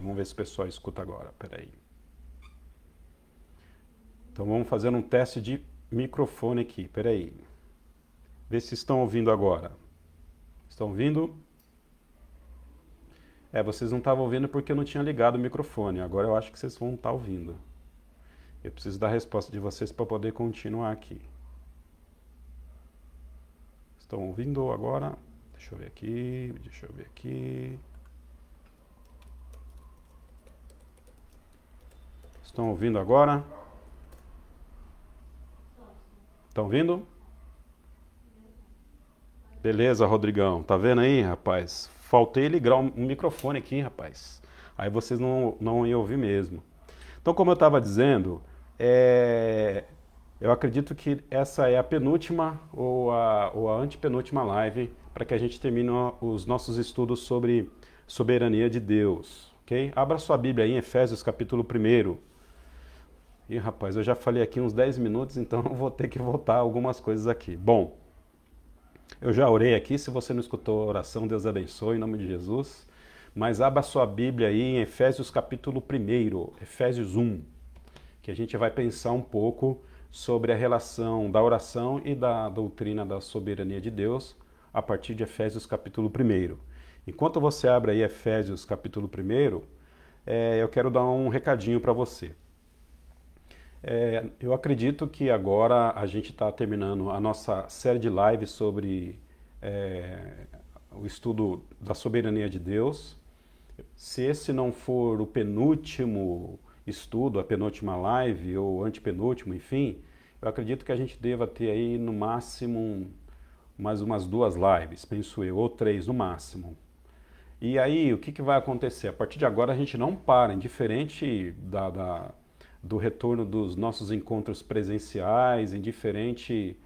Vamos ver se o pessoal escuta agora. Peraí. Então vamos fazer um teste de microfone aqui. Peraí. Vê se estão ouvindo agora. Estão ouvindo? Vocês não estavam ouvindo porque eu não tinha ligado o microfone. Agora eu acho que vocês vão estar ouvindo. Eu preciso da resposta de vocês para poder continuar aqui. Estão ouvindo agora? Deixa eu ver aqui, deixa eu ver aqui. Estão ouvindo agora? Estão ouvindo? Beleza, Rodrigão. Tá vendo aí, rapaz? Faltei ligar um microfone aqui, rapaz. Aí vocês não iam ouvir mesmo. Então, como eu estava dizendo, eu acredito que essa é a penúltima ou a antepenúltima live para que a gente termine os nossos estudos sobre soberania de Deus, ok? Abra sua Bíblia aí em Efésios capítulo 1. Ih, rapaz, eu já falei aqui uns 10 minutos, então eu vou ter que voltar algumas coisas aqui. Bom, eu já orei aqui, se você não escutou a oração, Deus abençoe, em nome de Jesus. Mas abra sua Bíblia aí em Efésios capítulo 1, Efésios 1, que a gente vai pensar um pouco sobre a relação da oração e da doutrina da soberania de Deus a partir de Efésios capítulo 1. Enquanto você abre aí Efésios capítulo 1, eu quero dar um recadinho para você. Eu acredito que agora a gente está terminando a nossa série de lives sobre o estudo da soberania de Deus. Se esse não for o penúltimo estudo, a penúltima live ou antepenúltimo, enfim, eu acredito que a gente deva ter aí no máximo mais umas 2 lives, penso eu, ou 3 no máximo. E aí, o que vai acontecer? A partir de agora a gente não para, indiferente do retorno dos nossos encontros presenciais, indiferente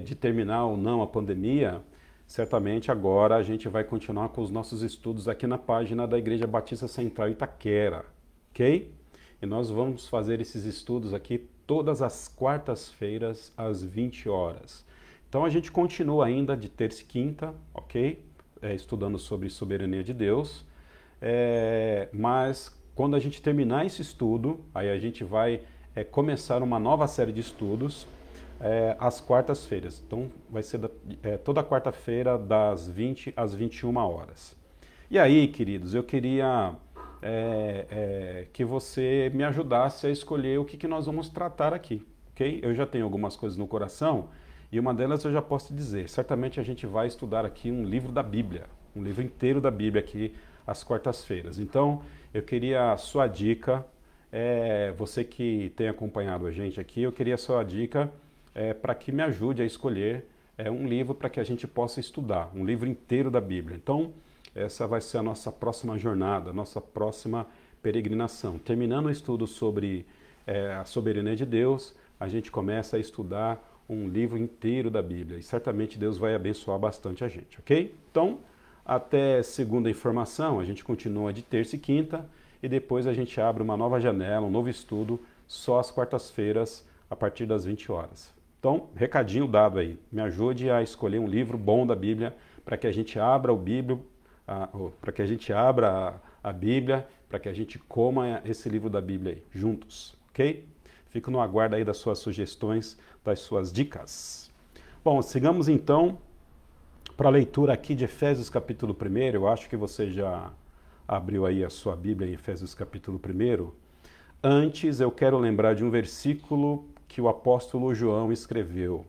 de terminar ou não a pandemia, certamente agora a gente vai continuar com os nossos estudos aqui na página da Igreja Batista Central Itaquera, ok? E nós vamos fazer esses estudos aqui todas as quartas-feiras às 20 horas. Então a gente continua ainda de terça e quinta, ok? Estudando sobre soberania de Deus, mas quando a gente terminar esse estudo, aí a gente vai começar uma nova série de estudos às quartas-feiras. Então vai ser toda quarta-feira das 20 às 21 horas. E aí, queridos, eu queria que você me ajudasse a escolher o que nós vamos tratar aqui, ok? Eu já tenho algumas coisas no coração e uma delas eu já posso dizer. Certamente a gente vai estudar aqui um livro da Bíblia, um livro inteiro da Bíblia aqui às quartas-feiras. Então, eu queria a sua dica, você que tem acompanhado a gente aqui, eu queria a sua dica para que me ajude a escolher um livro para que a gente possa estudar, um livro inteiro da Bíblia. Então, essa vai ser a nossa próxima jornada, a nossa próxima peregrinação. Terminando o estudo sobre a soberania de Deus, a gente começa a estudar um livro inteiro da Bíblia e certamente Deus vai abençoar bastante a gente, ok? Então, até segunda informação, a gente continua de terça e quinta e depois a gente abre uma nova janela, um novo estudo, só às quartas-feiras, a partir das 20 horas. Então, recadinho dado aí. Me ajude a escolher um livro bom da Bíblia para que a gente abra para que a gente abra a Bíblia, para que a gente coma esse livro da Bíblia aí, juntos, ok? Fico no aguardo aí das suas sugestões, das suas dicas. Bom, sigamos então para a leitura aqui de Efésios capítulo 1. Eu acho que você já abriu aí a sua Bíblia em Efésios capítulo 1. Antes, eu quero lembrar de um versículo que o apóstolo João escreveu.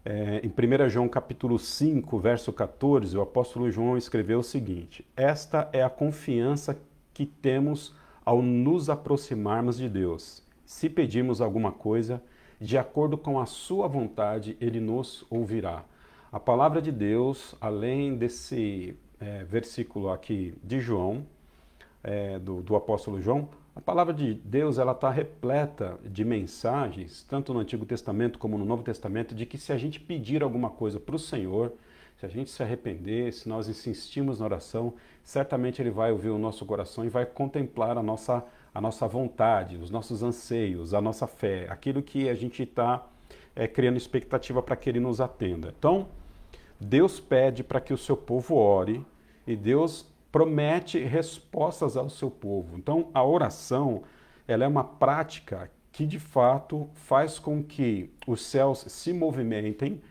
Em 1 João capítulo 5, verso 14, o apóstolo João escreveu o seguinte: esta é a confiança que temos ao nos aproximarmos de Deus. Se pedirmos alguma coisa, de acordo com a sua vontade, ele nos ouvirá. A palavra de Deus, além desse versículo aqui de João, do apóstolo João, a palavra de Deus ela está repleta de mensagens, tanto no Antigo Testamento como no Novo Testamento, de que se a gente pedir alguma coisa para o Senhor, se a gente se arrepender, se nós insistirmos na oração, certamente Ele vai ouvir o nosso coração e vai contemplar a nossa vontade, os nossos anseios, a nossa fé, aquilo que a gente está criando expectativa para que Ele nos atenda. Então, Deus pede para que o seu povo ore e Deus promete respostas ao seu povo. Então, a oração, ela é uma prática que de fato faz com que os céus se movimentem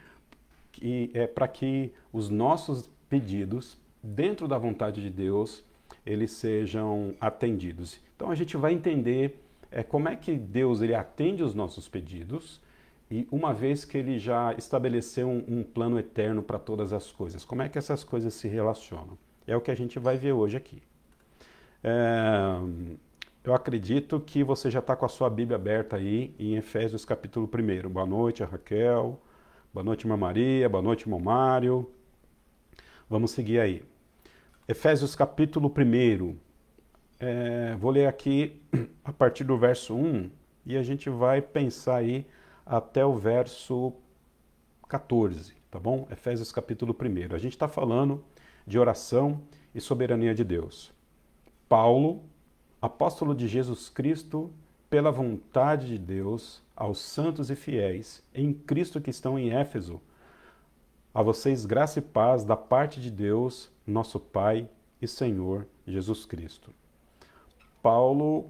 para que os nossos pedidos, dentro da vontade de Deus, eles sejam atendidos. Então a gente vai entender como é que Deus ele atende os nossos pedidos e uma vez que ele já estabeleceu um plano eterno para todas as coisas, como é que essas coisas se relacionam? É o que a gente vai ver hoje aqui. Eu acredito que você já está com a sua Bíblia aberta aí em Efésios capítulo 1. Boa noite, Raquel. Boa noite, irmã Maria. Boa noite, irmão Mário. Vamos seguir aí. Efésios capítulo 1. Vou ler aqui a partir do verso 1 e a gente vai pensar aí até o verso 14, tá bom? Efésios capítulo 1. A gente está falando de oração e soberania de Deus. Paulo, apóstolo de Jesus Cristo, pela vontade de Deus, aos santos e fiéis em Cristo que estão em Éfeso, a vocês graça e paz da parte de Deus, nosso Pai e Senhor Jesus Cristo. Paulo,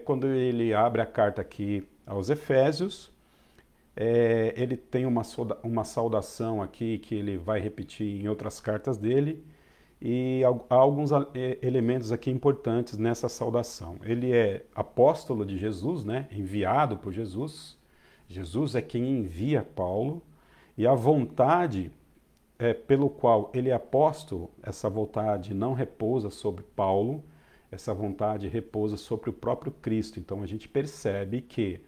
quando ele abre a carta aqui aos Efésios, ele tem uma saudação aqui que ele vai repetir em outras cartas dele, e há alguns elementos aqui importantes nessa saudação. Ele é apóstolo de Jesus, né? Enviado por Jesus. Jesus é quem envia Paulo, e a vontade pelo qual ele é apóstolo, essa vontade não repousa sobre Paulo, essa vontade repousa sobre o próprio Cristo. Então a gente percebe que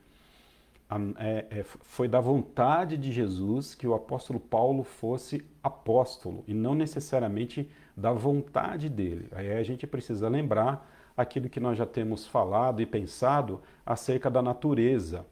foi da vontade de Jesus que o apóstolo Paulo fosse apóstolo e não necessariamente da vontade dele. Aí a gente precisa lembrar aquilo que nós já temos falado e pensado acerca da natureza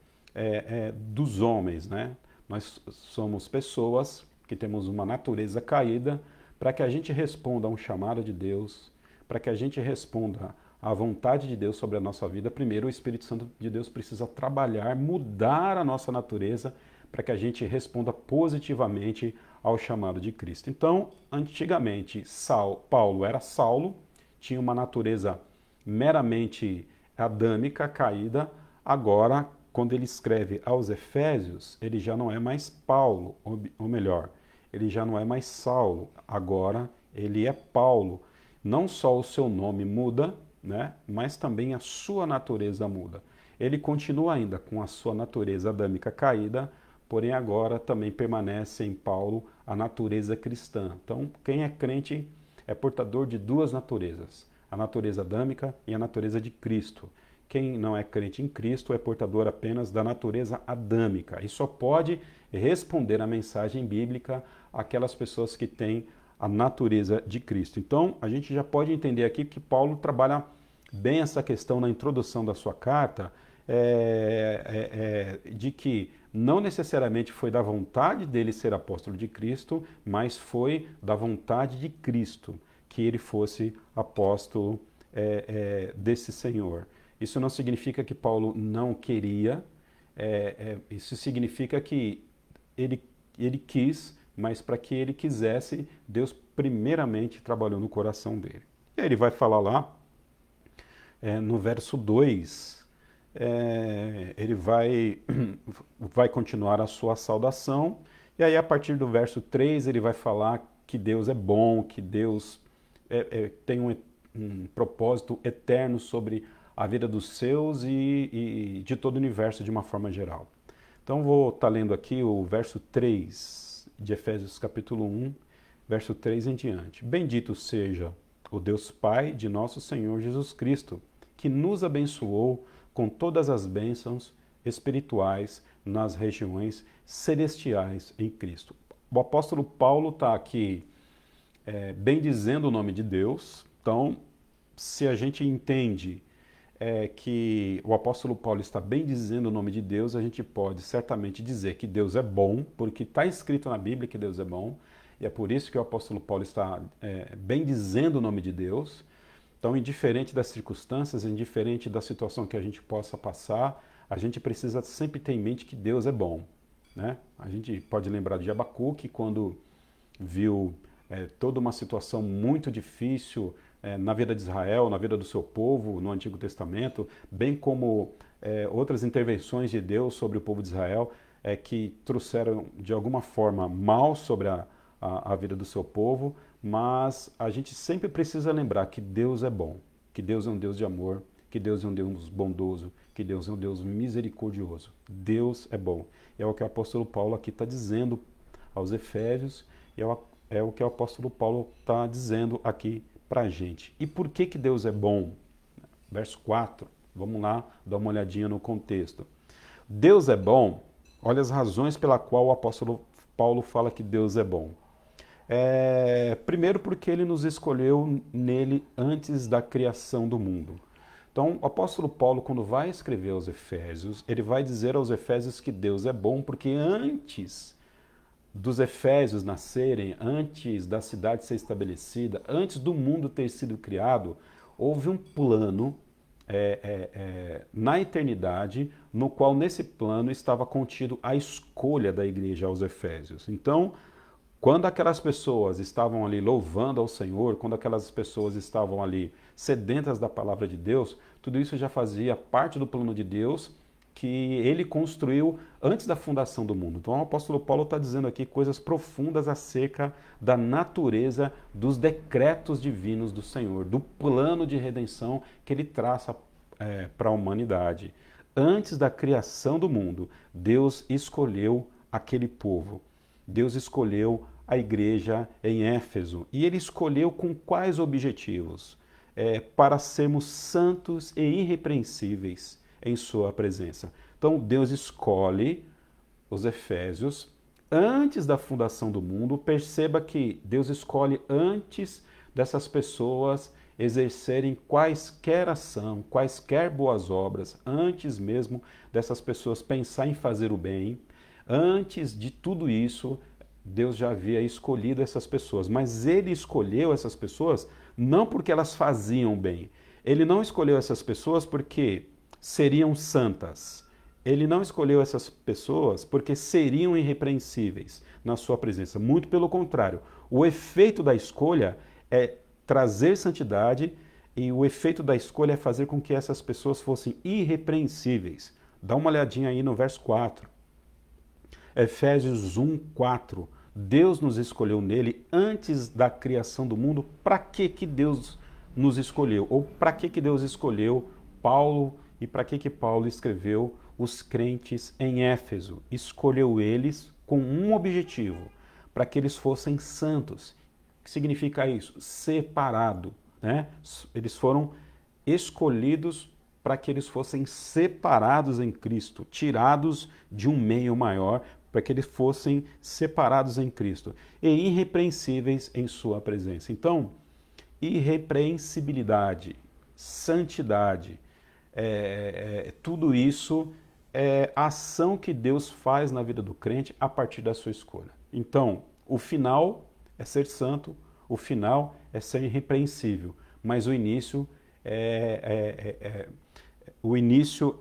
dos homens, né? Nós somos pessoas que temos uma natureza caída. Para que a gente responda a um chamado de Deus, para que a gente responda à vontade de Deus sobre a nossa vida, primeiro o Espírito Santo de Deus precisa trabalhar, mudar a nossa natureza, para que a gente responda positivamente ao chamado de Cristo. Então, antigamente, Paulo era Saulo, tinha uma natureza meramente adâmica, caída. Agora, quando ele escreve aos Efésios, ele já não é mais Paulo, ou melhor, ele já não é mais Saulo, agora ele é Paulo. Não só o seu nome muda, né, mas também a sua natureza muda. Ele continua ainda com a sua natureza adâmica caída, porém agora também permanece em Paulo a natureza cristã. Então, quem é crente é portador de duas naturezas, a natureza adâmica e a natureza de Cristo. Quem não é crente em Cristo é portador apenas da natureza adâmica e só pode responder à mensagem bíblica aquelas pessoas que têm a natureza de Cristo. Então, a gente já pode entender aqui que Paulo trabalha bem essa questão na introdução da sua carta, de que não necessariamente foi da vontade dele ser apóstolo de Cristo, mas foi da vontade de Cristo que ele fosse apóstolo desse Senhor. Isso não significa que Paulo não queria, isso significa que ele quis, mas para que ele quisesse, Deus primeiramente trabalhou no coração dele. E ele vai falar lá, no verso 2, ele vai continuar a sua saudação, e aí a partir do verso 3 ele vai falar que Deus é bom, que Deus tem um propósito eterno sobre a vida dos seus e de todo o universo de uma forma geral. Então vou estar lendo aqui o verso 3 de Efésios capítulo 1, verso 3 em diante. Bendito seja o Deus Pai de nosso Senhor Jesus Cristo, que nos abençoou com todas as bênçãos espirituais nas regiões celestiais em Cristo. O apóstolo Paulo está aqui bendizendo o nome de Deus. Então, se a gente entende que o apóstolo Paulo está bendizendo o nome de Deus, a gente pode certamente dizer que Deus é bom, porque está escrito na Bíblia que Deus é bom, e é por isso que o apóstolo Paulo está bendizendo o nome de Deus. Então, indiferente das circunstâncias, indiferente da situação que a gente possa passar, a gente precisa sempre ter em mente que Deus é bom, né? A gente pode lembrar de Abacuque, quando viu toda uma situação muito difícil na vida de Israel, na vida do seu povo no Antigo Testamento, bem como outras intervenções de Deus sobre o povo de Israel, que trouxeram de alguma forma mal sobre a vida do seu povo, mas a gente sempre precisa lembrar que Deus é bom, que Deus é um Deus de amor, que Deus é um Deus bondoso, que Deus é um Deus misericordioso. Deus é bom. É o que o apóstolo Paulo aqui está dizendo aos Efésios, e é o que o apóstolo Paulo está dizendo aqui para a gente. E por que Deus é bom? Verso 4, vamos lá dar uma olhadinha no contexto. Deus é bom, olha as razões pela qual o apóstolo Paulo fala que Deus é bom. Primeiro porque ele nos escolheu nele antes da criação do mundo. Então, o apóstolo Paulo, quando vai escrever aos Efésios, ele vai dizer aos Efésios que Deus é bom, porque antes dos Efésios nascerem, antes da cidade ser estabelecida, antes do mundo ter sido criado, houve um plano na eternidade, no qual nesse plano estava contido a escolha da igreja aos Efésios. Então, quando aquelas pessoas estavam ali louvando ao Senhor, quando aquelas pessoas estavam ali sedentas da palavra de Deus, tudo isso já fazia parte do plano de Deus que ele construiu antes da fundação do mundo. Então o apóstolo Paulo está dizendo aqui coisas profundas acerca da natureza dos decretos divinos do Senhor, do plano de redenção que ele traça para a humanidade. Antes da criação do mundo, Deus escolheu aquele povo. Deus escolheu a igreja em Éfeso. E ele escolheu com quais objetivos? Para sermos santos e irrepreensíveis em sua presença. Então Deus escolhe os Efésios antes da fundação do mundo. Perceba que Deus escolhe antes dessas pessoas exercerem quaisquer ação, quaisquer boas obras, antes mesmo dessas pessoas pensar em fazer o bem. Antes de tudo isso, Deus já havia escolhido essas pessoas, mas ele escolheu essas pessoas não porque elas faziam bem. Ele não escolheu essas pessoas porque seriam santas. Ele não escolheu essas pessoas porque seriam irrepreensíveis na sua presença. Muito pelo contrário. O efeito da escolha é trazer santidade e o efeito da escolha é fazer com que essas pessoas fossem irrepreensíveis. Dá uma olhadinha aí no verso 4. Efésios 1, 4. Deus nos escolheu nele antes da criação do mundo. Para que Deus nos escolheu? Ou para que Deus escolheu Paulo e para que Paulo escreveu os crentes em Éfeso? Escolheu eles com um objetivo, para que eles fossem santos. O que significa isso? Separado, né? Eles foram escolhidos para que eles fossem separados em Cristo, tirados de um meio maior, para que eles fossem separados em Cristo e irrepreensíveis em sua presença. Então, irrepreensibilidade, santidade, tudo isso é a ação que Deus faz na vida do crente a partir da sua escolha. Então, o final é ser santo, o final é ser irrepreensível, mas o início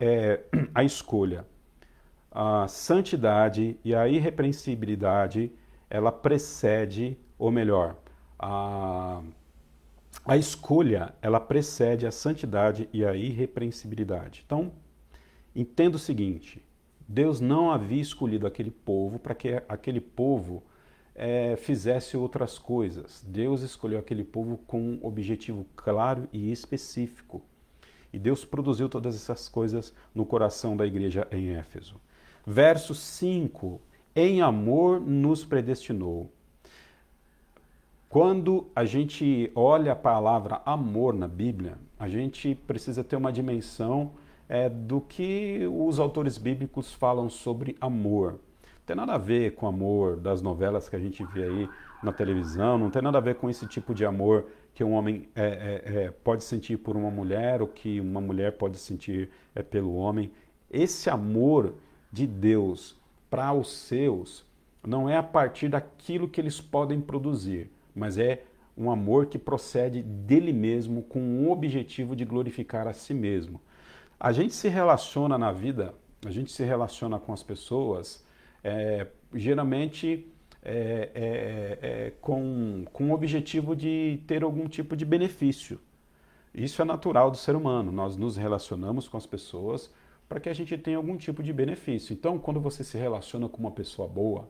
é a escolha. A santidade e a irrepreensibilidade, ela precede, ou melhor, a escolha, ela precede a santidade e a irrepreensibilidade. Então, entenda o seguinte, Deus não havia escolhido aquele povo para que aquele povo fizesse outras coisas. Deus escolheu aquele povo com um objetivo claro e específico. E Deus produziu todas essas coisas no coração da igreja em Éfeso. Verso 5, em amor nos predestinou. Quando a gente olha a palavra amor na Bíblia, a gente precisa ter uma dimensão do que os autores bíblicos falam sobre amor. Não tem nada a ver com o amor das novelas que a gente vê aí na televisão, não tem nada a ver com esse tipo de amor que um homem pode sentir por uma mulher ou que uma mulher pode sentir pelo homem. Esse amor de Deus para os seus não é a partir daquilo que eles podem produzir, mas é um amor que procede dele mesmo com o objetivo de glorificar a si mesmo. A gente se relaciona na vida, a gente se relaciona com as pessoas, geralmente com o objetivo de ter algum tipo de benefício. Isso é natural do ser humano. Nós nos relacionamos com as pessoas para que a gente tenha algum tipo de benefício. Então, quando você se relaciona com uma pessoa boa,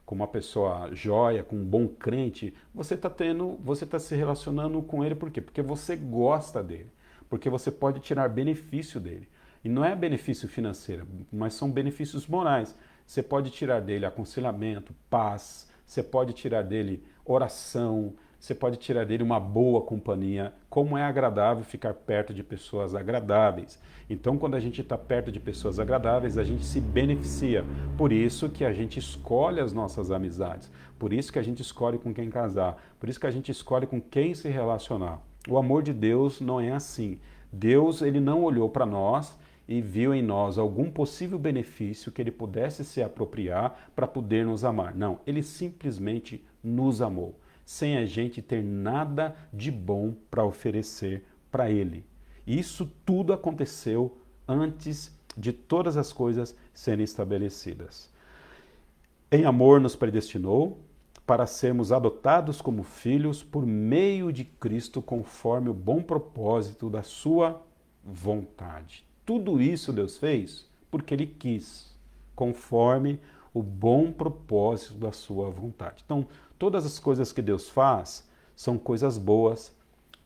com uma pessoa jóia, com um bom crente, você está se relacionando com ele por quê? Porque você gosta dele, porque você pode tirar benefício dele. E não é benefício financeiro, mas são benefícios morais. Você pode tirar dele aconselhamento, paz, você pode tirar dele oração, você pode tirar dele uma boa companhia. Como é agradável ficar perto de pessoas agradáveis. Então, quando a gente está perto de pessoas agradáveis, a gente se beneficia. Por isso que a gente escolhe as nossas amizades. Por isso que a gente escolhe com quem casar. Por isso que a gente escolhe com quem se relacionar. O amor de Deus não é assim. Deus, ele não olhou para nós e viu em nós algum possível benefício que ele pudesse se apropriar para poder nos amar. Não, ele simplesmente nos amou, sem a gente ter nada de bom para oferecer para ele. Isso tudo aconteceu antes de todas as coisas serem estabelecidas. Em amor nos predestinou para sermos adotados como filhos por meio de Cristo, conforme o bom propósito da sua vontade. Tudo isso Deus fez porque Ele quis, conforme o bom propósito da sua vontade. Então, todas as coisas que Deus faz são coisas boas.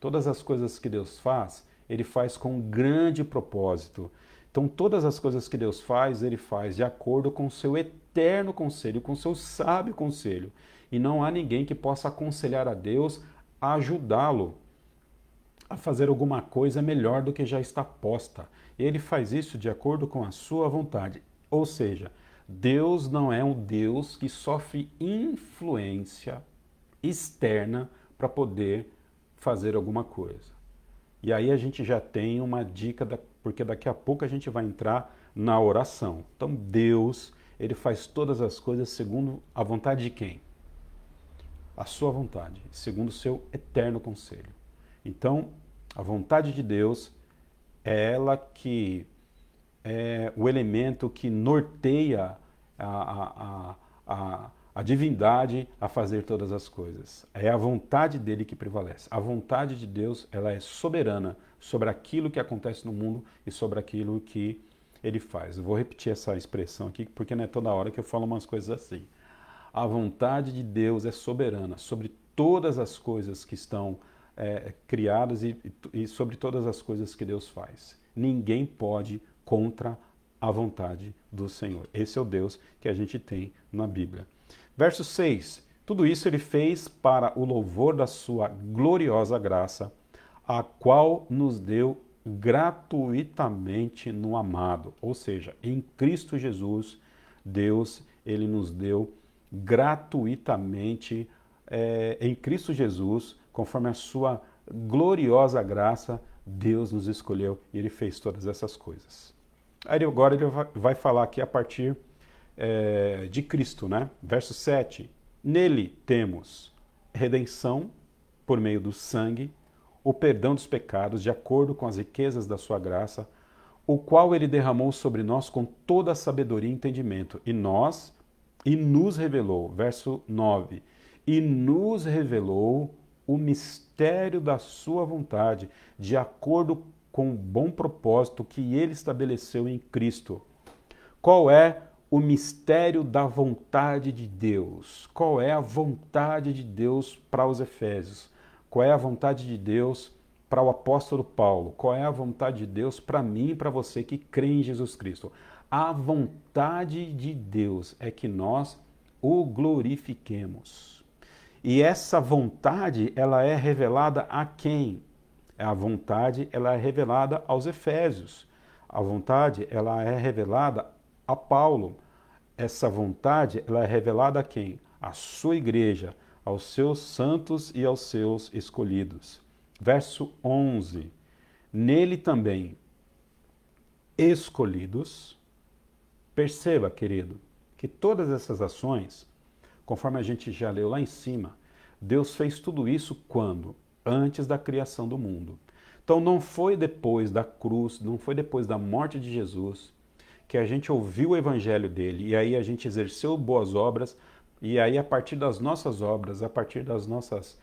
Todas as coisas que Deus faz, Ele faz com um grande propósito. Então, todas as coisas que Deus faz, Ele faz de acordo com o seu eterno conselho, com o seu sábio conselho. E não há ninguém que possa aconselhar a Deus a ajudá-lo a fazer alguma coisa melhor do que já está posta. Ele faz isso de acordo com a sua vontade. Ou seja, Deus não é um Deus que sofre influência externa para poder fazer alguma coisa. E aí a gente já tem uma dica, porque daqui a pouco a gente vai entrar na oração. Então Deus, ele faz todas as coisas segundo a vontade de quem? A sua vontade, segundo o seu eterno conselho. Então, a vontade de Deus é ela que é o elemento que norteia a divindade a fazer todas as coisas. É a vontade dele que prevalece. A vontade de Deus, ela é soberana sobre aquilo que acontece no mundo e sobre aquilo que ele faz. Eu vou repetir essa expressão aqui, porque não é toda hora que eu falo umas coisas assim. A vontade de Deus é soberana sobre todas as coisas que estão criadas e sobre todas as coisas que Deus faz. Ninguém pode contra a vontade do Senhor. Esse é o Deus que a gente tem na Bíblia. Verso 6. Tudo isso ele fez para o louvor da sua gloriosa graça, a qual nos deu gratuitamente no amado. Ou seja, em Cristo Jesus, Deus, ele nos deu gratuitamente em Cristo Jesus, conforme a sua gloriosa graça, Deus nos escolheu e ele fez todas essas coisas. Aí agora ele vai falar aqui a partir de Cristo, né? Verso 7. Nele temos redenção por meio do sangue, o perdão dos pecados, de acordo com as riquezas da sua graça, o qual ele derramou sobre nós com toda a sabedoria e entendimento. E nos revelou, verso 9, e nos revelou o mistério da sua vontade, de acordo com o bom propósito que ele estabeleceu em Cristo. Qual é o mistério da vontade de Deus? Qual é a vontade de Deus para os Efésios? Qual é a vontade de Deus para o apóstolo Paulo? Qual é a vontade de Deus para mim e para você que crê em Jesus Cristo? A vontade de Deus é que nós o glorifiquemos. E essa vontade, ela é revelada a quem? A vontade, ela é revelada aos Efésios. A vontade, ela é revelada a Paulo. Essa vontade, ela é revelada a quem? À sua igreja, aos seus santos e aos seus escolhidos. Verso 11. Nele também, escolhidos. Perceba, querido, que todas essas ações, conforme a gente já leu lá em cima, Deus fez tudo isso quando? Antes da criação do mundo. Então não foi depois da cruz, não foi depois da morte de Jesus, que a gente ouviu o evangelho dele e aí a gente exerceu boas obras E aí, a partir das nossas obras, a partir das nossas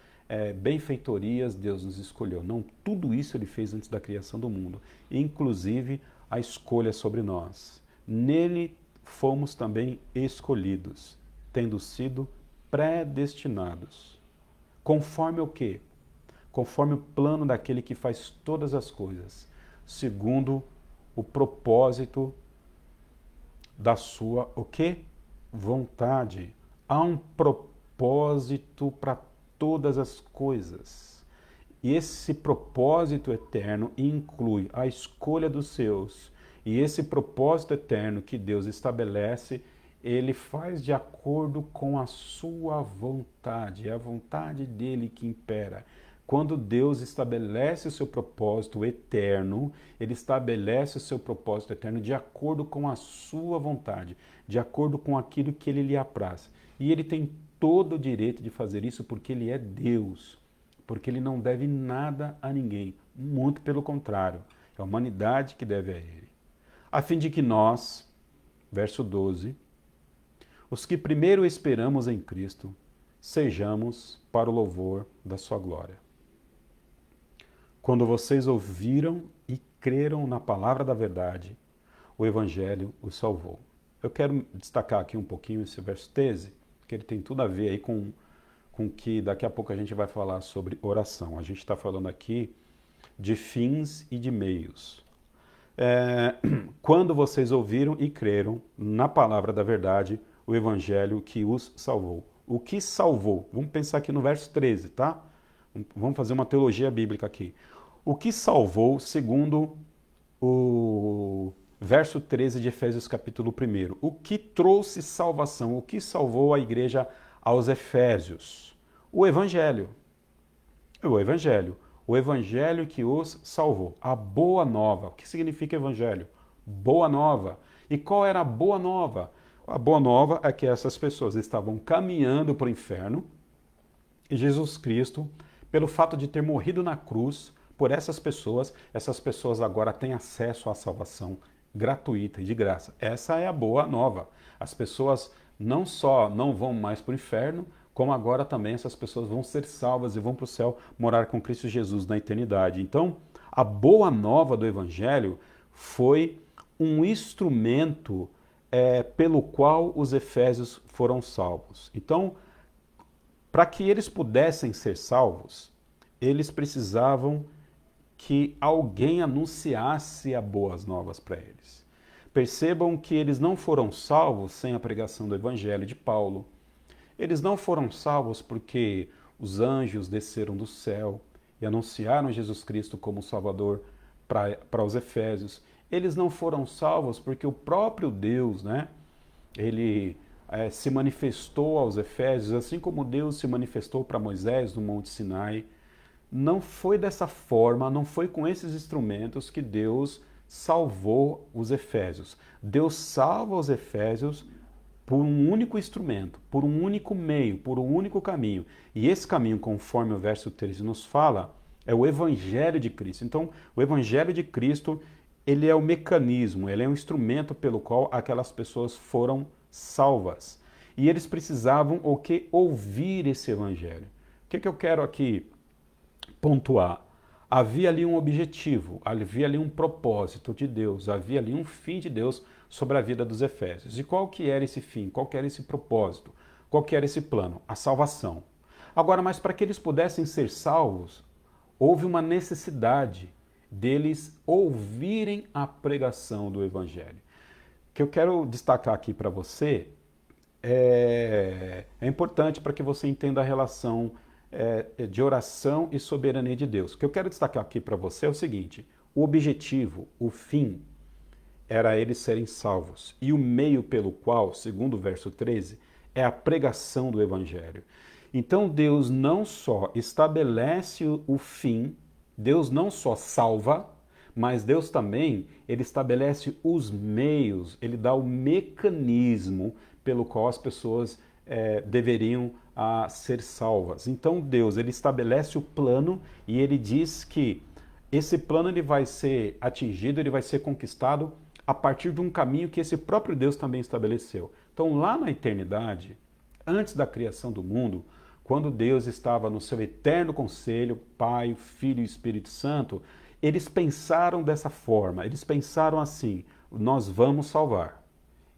benfeitorias, Deus nos escolheu. Não, tudo isso Ele fez antes da criação do mundo, inclusive a escolha sobre nós. Nele fomos também escolhidos, tendo sido predestinados. Conforme o quê? Conforme o plano daquele que faz todas as coisas, segundo o propósito da sua, o quê? Vontade. Há um propósito para todas as coisas. E esse propósito eterno inclui a escolha dos seus. E esse propósito eterno que Deus estabelece, Ele faz de acordo com a sua vontade. É a vontade dele que impera. Quando Deus estabelece o seu propósito eterno, Ele estabelece o seu propósito eterno de acordo com a sua vontade, de acordo com aquilo que Ele lhe apraz. E Ele tem todo o direito de fazer isso porque Ele é Deus, porque Ele não deve nada a ninguém, muito pelo contrário, é a humanidade que deve a Ele. A fim de que nós, verso 12, os que primeiro esperamos em Cristo, sejamos para o louvor da sua glória. Quando vocês ouviram e creram na palavra da verdade, o Evangelho os salvou. Eu quero destacar aqui um pouquinho esse verso 13, que ele tem tudo a ver aí com que daqui a pouco a gente vai falar sobre oração. A gente está falando aqui de fins e de meios. Quando vocês ouviram e creram na palavra da verdade, o Evangelho que os salvou. O que salvou? Vamos pensar aqui no verso 13, tá? Vamos fazer uma teologia bíblica aqui. O que salvou, segundo o verso 13 de Efésios capítulo 1? O que trouxe salvação? O que salvou a igreja aos Efésios? O Evangelho. O Evangelho. O Evangelho que os salvou. A boa nova. O que significa Evangelho? Boa nova. E qual era a boa nova? A boa nova é que essas pessoas estavam caminhando para o inferno e Jesus Cristo, pelo fato de ter morrido na cruz por essas pessoas agora têm acesso à salvação gratuita e de graça. Essa é a boa nova. As pessoas não só não vão mais para o inferno, como agora também essas pessoas vão ser salvas e vão para o céu morar com Cristo Jesus na eternidade. Então, a boa nova do Evangelho foi um instrumento pelo qual os efésios foram salvos. Então, para que eles pudessem ser salvos, eles precisavam que alguém anunciasse as boas novas para eles. Percebam que eles não foram salvos sem a pregação do Evangelho de Paulo. Eles não foram salvos porque os anjos desceram do céu e anunciaram Jesus Cristo como Salvador para os Efésios. Eles não foram salvos porque o próprio Deus, ele se manifestou aos Efésios, assim como Deus se manifestou para Moisés no Monte Sinai. Não foi dessa forma, não foi com esses instrumentos que Deus salvou os Efésios. Deus salva os Efésios por um único instrumento, por um único meio, por um único caminho. E esse caminho, conforme o verso 13 nos fala, é o Evangelho de Cristo. Então, o Evangelho de Cristo, ele é o mecanismo, ele é um instrumento pelo qual aquelas pessoas foram salvas. E eles precisavam o que? Ouvir esse Evangelho. O que eu quero aqui pontuar? Havia ali um objetivo, havia ali um propósito de Deus, havia ali um fim de Deus sobre a vida dos Efésios. E qual que era esse fim? Qual que era esse propósito? Qual que era esse plano? A salvação. Agora, mas para que eles pudessem ser salvos, houve uma necessidade deles ouvirem a pregação do Evangelho. O que eu quero destacar aqui para você é importante para que você entenda a relação de oração e soberania de Deus. O que eu quero destacar aqui para você é o seguinte: o objetivo, o fim, era eles serem salvos. E o meio pelo qual, segundo o verso 13, é a pregação do Evangelho. Então Deus não só estabelece o fim, Deus não só salva, mas Deus também, ele estabelece os meios, ele dá o mecanismo pelo qual as pessoas deveriam ser salvas. Então Deus, ele estabelece o plano e ele diz que esse plano ele vai ser atingido, ele vai ser conquistado a partir de um caminho que esse próprio Deus também estabeleceu. Então lá na eternidade, Antes da criação do mundo, quando Deus estava no seu eterno conselho, Pai, Filho e Espírito Santo, eles pensaram dessa forma, eles pensaram assim: nós vamos salvar.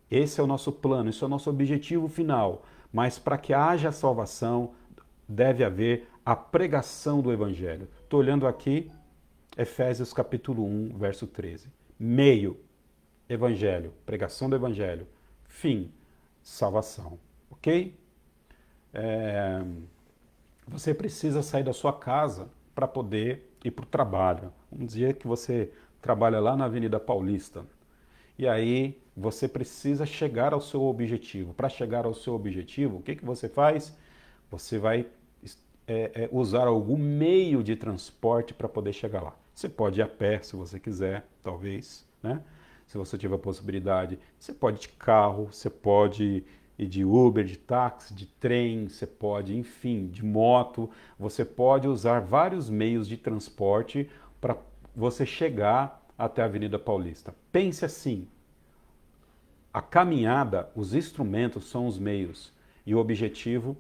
Esse é o nosso plano, esse é o nosso objetivo final. Mas para que haja salvação, deve haver a pregação do Evangelho. Estou olhando aqui, Efésios capítulo 1, verso 13. Meio, Evangelho, pregação do Evangelho. Fim, salvação. Ok? Você precisa sair da sua casa para poder ir para o trabalho. Vamos dizer que você trabalha lá na Avenida Paulista. E aí você precisa chegar ao seu objetivo. Para chegar ao seu objetivo, o que você faz? Você vai usar algum meio de transporte para poder chegar lá. Você pode ir a pé, se você quiser, talvez, né? Se você tiver a possibilidade. Você pode ir de carro, você pode ir de Uber, de táxi, de trem, você pode, enfim, de moto. Você pode usar vários meios de transporte para você chegar até a Avenida Paulista. Pense assim, a caminhada, os instrumentos são os meios e o objetivo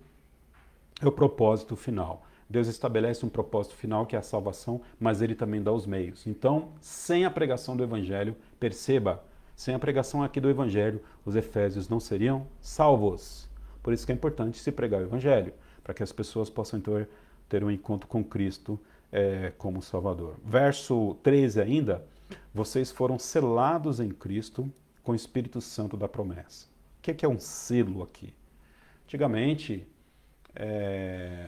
é o propósito final. Deus estabelece um propósito final que é a salvação, mas ele também dá os meios. Então, sem a pregação do Evangelho, perceba, sem a pregação aqui do Evangelho, os efésios não seriam salvos. Por isso que é importante se pregar o Evangelho, para que as pessoas possam ter um encontro com Cristo como Salvador. Verso 13 ainda, vocês foram selados em Cristo com o Espírito Santo da promessa. O que é um selo aqui? Antigamente,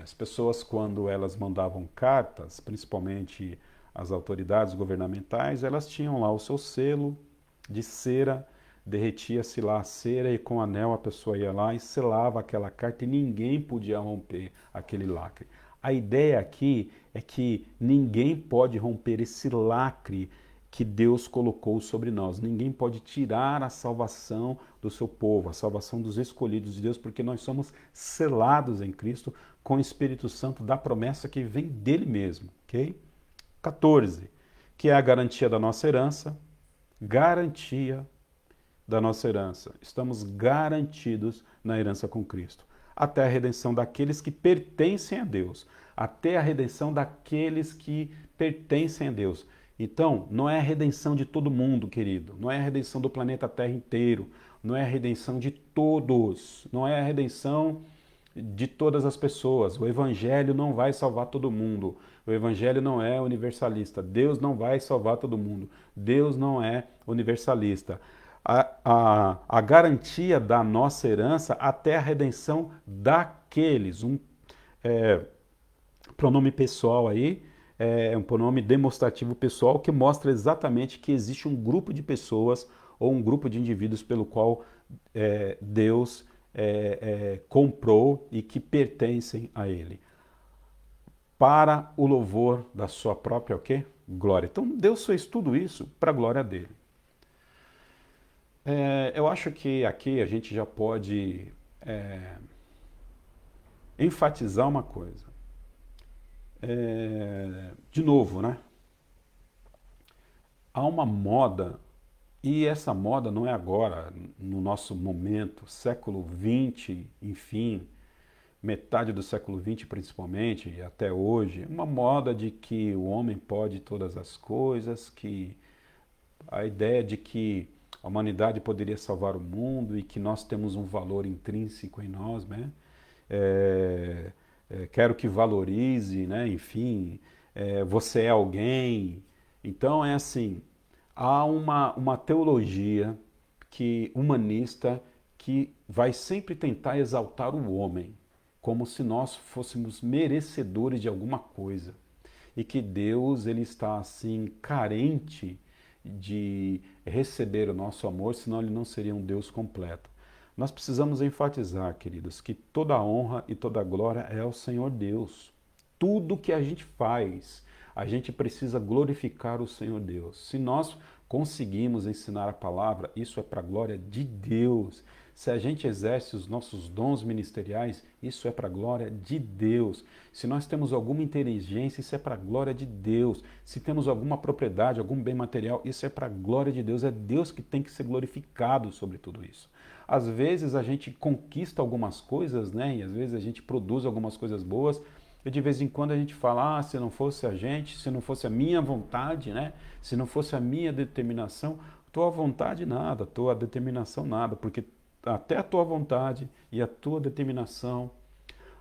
as pessoas, quando elas mandavam cartas, principalmente as autoridades governamentais, elas tinham lá o seu selo de cera, derretia-se lá a cera e com anel a pessoa ia lá e selava aquela carta e ninguém podia romper aquele lacre. A ideia aqui é que ninguém pode romper esse lacre que Deus colocou sobre nós. Ninguém pode tirar a salvação do seu povo, a salvação dos escolhidos de Deus, porque nós somos selados em Cristo com o Espírito Santo da promessa que vem dele mesmo, ok? 14, que é a garantia da nossa herança. Garantia da nossa herança. Estamos garantidos na herança com Cristo. Até a redenção daqueles que pertencem a Deus. Até a redenção daqueles que pertencem a Deus. Então, não é a redenção de todo mundo, querido. Não é a redenção do planeta Terra inteiro. Não é a redenção de todos. Não é a redenção de todas as pessoas. O Evangelho não vai salvar todo mundo. O Evangelho não é universalista. Deus não vai salvar todo mundo. Deus não é universalista. A garantia da nossa herança até a redenção daqueles. Pronome pessoal aí, um pronome demonstrativo pessoal que mostra exatamente que existe um grupo de pessoas ou um grupo de indivíduos pelo qual Deus comprou e que pertencem a Ele. Para o louvor da sua própria o quê? Glória. Então Deus fez tudo isso para a glória dele. Eu acho que aqui a gente já pode enfatizar uma coisa. De novo, né? Há uma moda, e essa moda não é agora, no nosso momento, século XX, enfim, metade do século XX principalmente, e até hoje, uma moda de que o homem pode todas as coisas, que a ideia de que a humanidade poderia salvar o mundo e que nós temos um valor intrínseco em nós, né? Quero que valorize, né? Enfim, você é alguém. Então é assim, há uma teologia humanista que vai sempre tentar exaltar o homem, como se nós fôssemos merecedores de alguma coisa. E que Deus ele está assim carente de receber o nosso amor, senão ele não seria um Deus completo. Nós precisamos enfatizar, queridos, que toda a honra e toda a glória é ao Senhor Deus. Tudo que a gente faz, a gente precisa glorificar o Senhor Deus. Se nós conseguimos ensinar a palavra, isso é para a glória de Deus. Se a gente exerce os nossos dons ministeriais, isso é para a glória de Deus. Se nós temos alguma inteligência, isso é para a glória de Deus. Se temos alguma propriedade, algum bem material, isso é para a glória de Deus. É Deus que tem que ser glorificado sobre tudo isso. Às vezes a gente conquista algumas coisas, né? E às vezes a gente produz algumas coisas boas, e de vez em quando a gente fala, se não fosse a gente, se não fosse a minha vontade, né? Se não fosse a minha determinação, tua vontade nada, tua determinação nada, porque até a tua vontade e a tua determinação,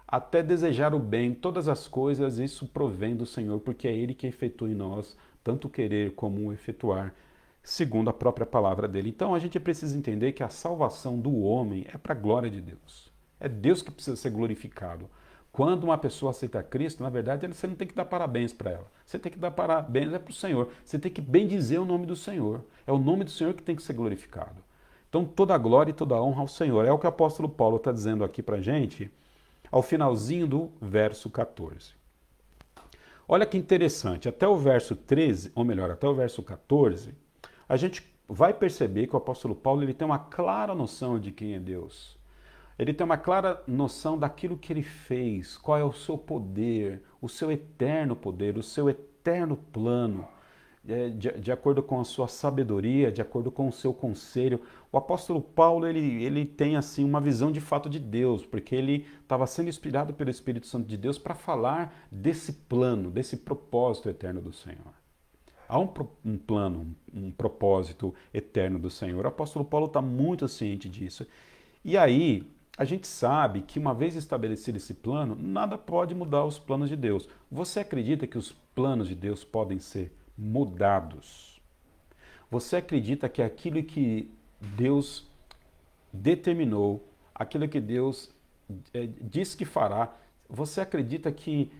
até desejar o bem, todas as coisas, isso provém do Senhor, porque é Ele que efetua em nós, tanto o querer como o efetuar, segundo a própria palavra dele. Então a gente precisa entender que a salvação do homem é para a glória de Deus. É Deus que precisa ser glorificado. Quando uma pessoa aceita Cristo, na verdade, você não tem que dar parabéns para ela. Você tem que dar parabéns para o Senhor. Você tem que bendizer o nome do Senhor. É o nome do Senhor que tem que ser glorificado. Então toda a glória e toda a honra ao Senhor. É o que o apóstolo Paulo está dizendo aqui para a gente, ao finalzinho do verso 14. Olha que interessante, até o verso 13, ou melhor, até o verso 14, a gente vai perceber que o apóstolo Paulo ele tem uma clara noção de quem é Deus. Ele tem uma clara noção daquilo que ele fez, qual é o seu poder, o seu eterno poder, o seu eterno plano, de acordo com a sua sabedoria, de acordo com o seu conselho. O apóstolo Paulo, ele tem assim uma visão de fato de Deus, porque ele estava sendo inspirado pelo Espírito Santo de Deus para falar desse plano, desse propósito eterno do Senhor. Há um plano, um propósito eterno do Senhor. O apóstolo Paulo está muito ciente disso. E aí, a gente sabe que uma vez estabelecido esse plano, nada pode mudar os planos de Deus. Você acredita que os planos de Deus podem ser mudados? Você acredita que aquilo que Deus determinou, aquilo que Deus disse que fará, você acredita que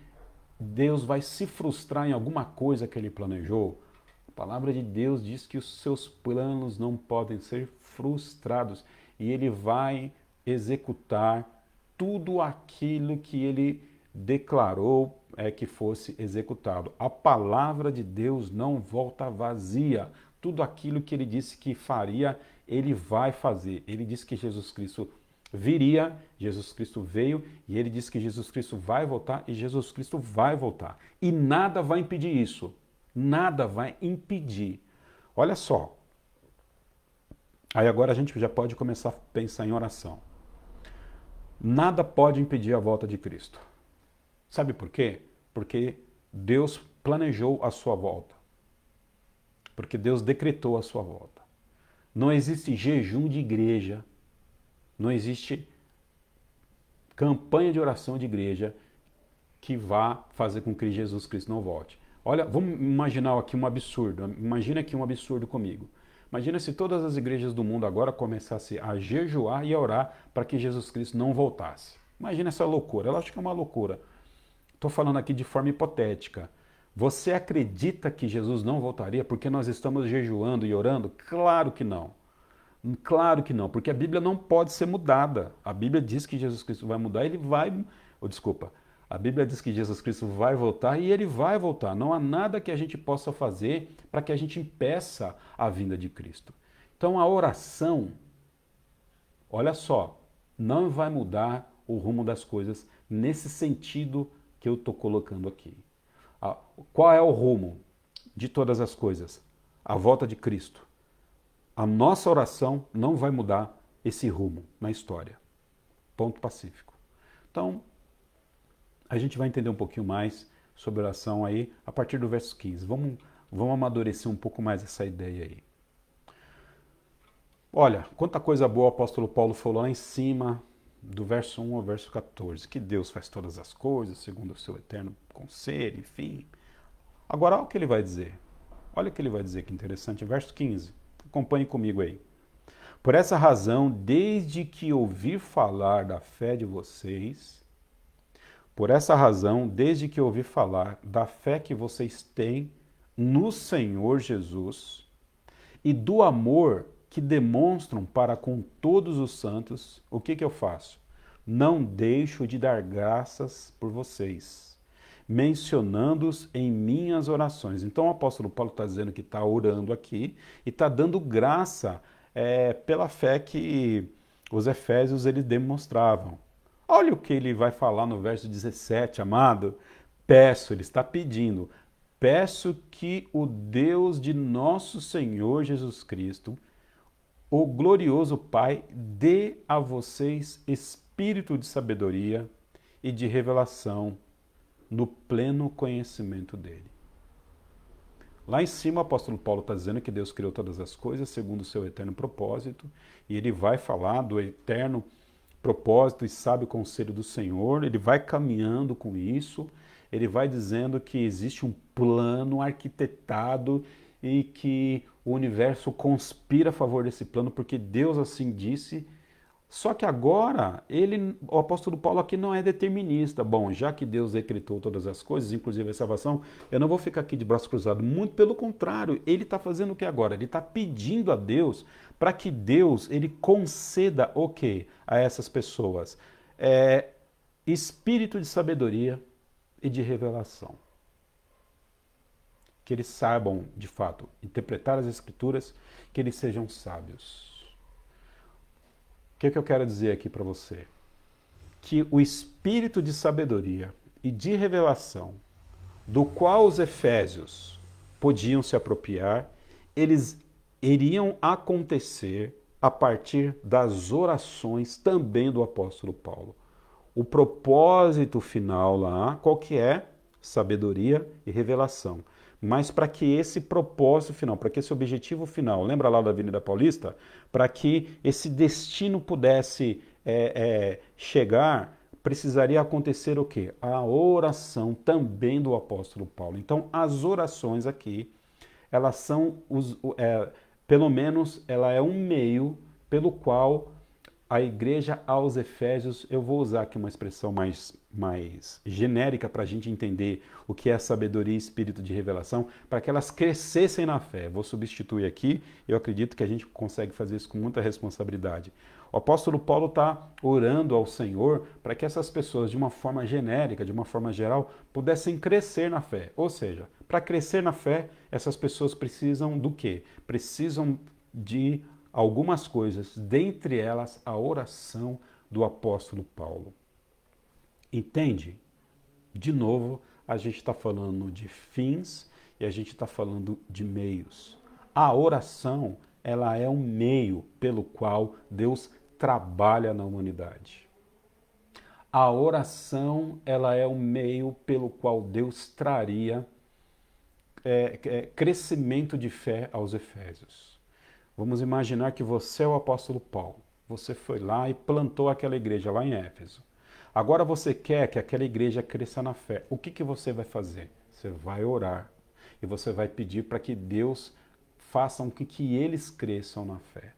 Deus vai se frustrar em alguma coisa que ele planejou? A palavra de Deus diz que os seus planos não podem ser frustrados e ele vai executar tudo aquilo que ele declarou que fosse executado. A palavra de Deus não volta vazia. Tudo aquilo que ele disse que faria, ele vai fazer. Ele disse que Jesus Cristo viria, Jesus Cristo veio, e ele disse que Jesus Cristo vai voltar, e Jesus Cristo vai voltar. E nada vai impedir isso. Nada vai impedir. Olha só. Aí agora a gente já pode começar a pensar em oração. Nada pode impedir a volta de Cristo. Sabe por quê? Porque Deus planejou a sua volta. Porque Deus decretou a sua volta. Não existe jejum de igreja, não existe campanha de oração de igreja que vá fazer com que Jesus Cristo não volte. Olha, vamos imaginar aqui um absurdo. Imagina aqui um absurdo comigo. Imagina se todas as igrejas do mundo agora começassem a jejuar e a orar para que Jesus Cristo não voltasse. Imagina essa loucura. Eu acho que é uma loucura. Estou falando aqui de forma hipotética. Você acredita que Jesus não voltaria porque nós estamos jejuando e orando? Claro que não. Claro que não, porque a Bíblia não pode ser mudada. A Bíblia diz que Jesus Cristo vai mudar, ele vai... desculpa. A Bíblia diz que Jesus Cristo vai voltar e ele vai voltar. Não há nada que a gente possa fazer para que a gente impeça a vinda de Cristo. Então a oração, olha só, não vai mudar o rumo das coisas nesse sentido que eu estou colocando aqui. Qual é o rumo de todas as coisas? A volta de Cristo. A nossa oração não vai mudar esse rumo na história. Ponto pacífico. Então, a gente vai entender um pouquinho mais sobre oração aí a partir do verso 15. Vamos amadurecer um pouco mais essa ideia aí. Olha, quanta coisa boa o apóstolo Paulo falou lá em cima, do verso 1 ao verso 14. Que Deus faz todas as coisas segundo o seu eterno conselho, enfim. Agora, olha o que ele vai dizer. Olha o que ele vai dizer, que interessante. Verso 15. Acompanhe comigo aí. Por essa razão, desde que ouvi falar da fé de vocês, por essa razão, desde que ouvi falar da fé que vocês têm no Senhor Jesus e do amor que demonstram para com todos os santos, o que eu faço? Não deixo de dar graças por vocês, mencionando-os em minhas orações. Então o apóstolo Paulo está dizendo que está orando aqui e está dando graça pela fé que os efésios eles demonstravam. Olha o que ele vai falar no verso 17, amado. Peço, ele está pedindo, peço que o Deus de nosso Senhor Jesus Cristo, o glorioso Pai dê a vocês espírito de sabedoria e de revelação no pleno conhecimento dele. Lá em cima o apóstolo Paulo está dizendo que Deus criou todas as coisas segundo o seu eterno propósito, e ele vai falar do eterno propósito e sábio conselho do Senhor, ele vai caminhando com isso, ele vai dizendo que existe um plano arquitetado e que o universo conspira a favor desse plano, porque Deus assim disse. Só que agora, o apóstolo Paulo aqui não é determinista. Bom, já que Deus decretou todas as coisas, inclusive a salvação, eu não vou ficar aqui de braço cruzado. Muito pelo contrário, ele está fazendo o que agora? Ele está pedindo a Deus para que Deus ele conceda o quê a essas pessoas? Espírito de sabedoria e de revelação. Que eles saibam, de fato, interpretar as Escrituras, que eles sejam sábios. O que eu quero dizer aqui para você? Que o espírito de sabedoria e de revelação, do qual os efésios podiam se apropriar, eles iriam acontecer a partir das orações também do apóstolo Paulo. O propósito final lá, qual que é? Sabedoria e revelação. Mas para que esse propósito final, para que esse objetivo final, lembra lá da Avenida Paulista? Para que esse destino pudesse chegar, precisaria acontecer o quê? A oração também do apóstolo Paulo. Então, as orações aqui, elas são, pelo menos, ela é um meio pelo qual a igreja aos Efésios, eu vou usar aqui uma expressão mais genérica para a gente entender o que é sabedoria e espírito de revelação, para que elas crescessem na fé. Vou substituir aqui, eu acredito que a gente consegue fazer isso com muita responsabilidade. O apóstolo Paulo está orando ao Senhor para que essas pessoas, de uma forma genérica, de uma forma geral, pudessem crescer na fé. Ou seja, para crescer na fé, essas pessoas precisam do quê? Precisam de algumas coisas, dentre elas a oração do apóstolo Paulo. Entende? De novo, a gente está falando de fins e a gente está falando de meios. A oração, ela é um meio pelo qual Deus trabalha na humanidade. A oração, ela é um meio pelo qual Deus traria crescimento de fé aos Efésios. Vamos imaginar que você é o apóstolo Paulo. Você foi lá e plantou aquela igreja lá em Éfeso. Agora você quer que aquela igreja cresça na fé. O que você vai fazer? Você vai orar e você vai pedir para que Deus faça com que eles cresçam na fé.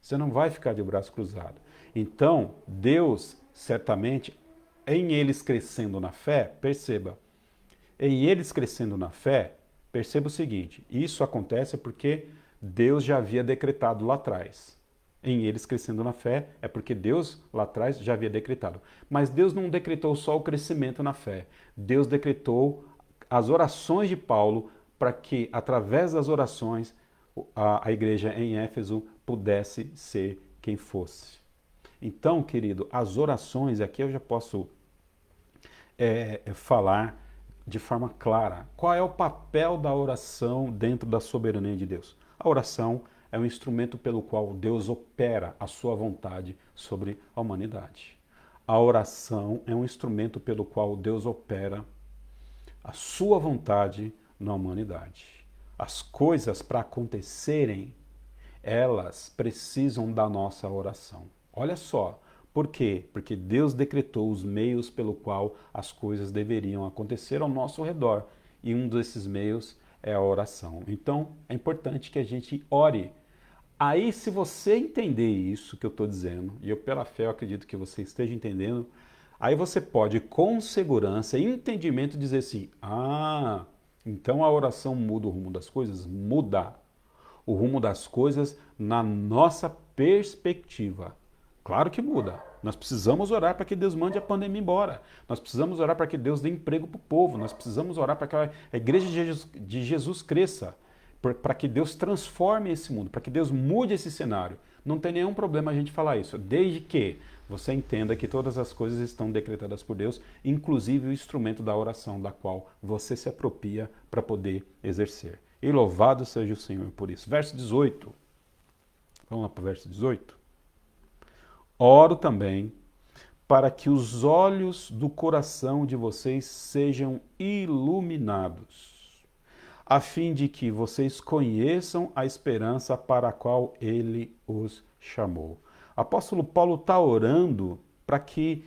Você não vai ficar de braço cruzado. Então, Deus, certamente, em eles crescendo na fé, perceba, em eles crescendo na fé, perceba o seguinte, isso acontece porque Deus já havia decretado lá atrás. Em eles crescendo na fé, é porque Deus lá atrás já havia decretado. Mas Deus não decretou só o crescimento na fé. Deus decretou as orações de Paulo para que, através das orações, a igreja em Éfeso pudesse ser quem fosse. Então, querido, as orações, aqui eu já posso falar de forma clara. Qual é o papel da oração dentro da soberania de Deus? A oração é um instrumento pelo qual Deus opera a sua vontade sobre a humanidade. A oração é um instrumento pelo qual Deus opera a sua vontade na humanidade. As coisas para acontecerem, elas precisam da nossa oração. Olha só, por quê? Porque Deus decretou os meios pelo qual as coisas deveriam acontecer ao nosso redor. E um desses meios é a oração. Então, é importante que a gente ore. Aí, se você entender isso que eu estou dizendo, e eu pela fé eu acredito que você esteja entendendo, aí você pode, com segurança e entendimento, dizer assim, então a oração muda o rumo das coisas? Muda o rumo das coisas na nossa perspectiva. Claro que muda. Nós precisamos orar para que Deus mande a pandemia embora. Nós precisamos orar para que Deus dê emprego para o povo. Nós precisamos orar para que a igreja de Jesus cresça. Para que Deus transforme esse mundo, para que Deus mude esse cenário. Não tem nenhum problema a gente falar isso, desde que você entenda que todas as coisas estão decretadas por Deus, inclusive o instrumento da oração, da qual você se apropria para poder exercer. E louvado seja o Senhor por isso. Verso 18. Vamos lá para o verso 18. Oro também para que os olhos do coração de vocês sejam iluminados, a fim de que vocês conheçam a esperança para a qual ele os chamou. O apóstolo Paulo está orando para que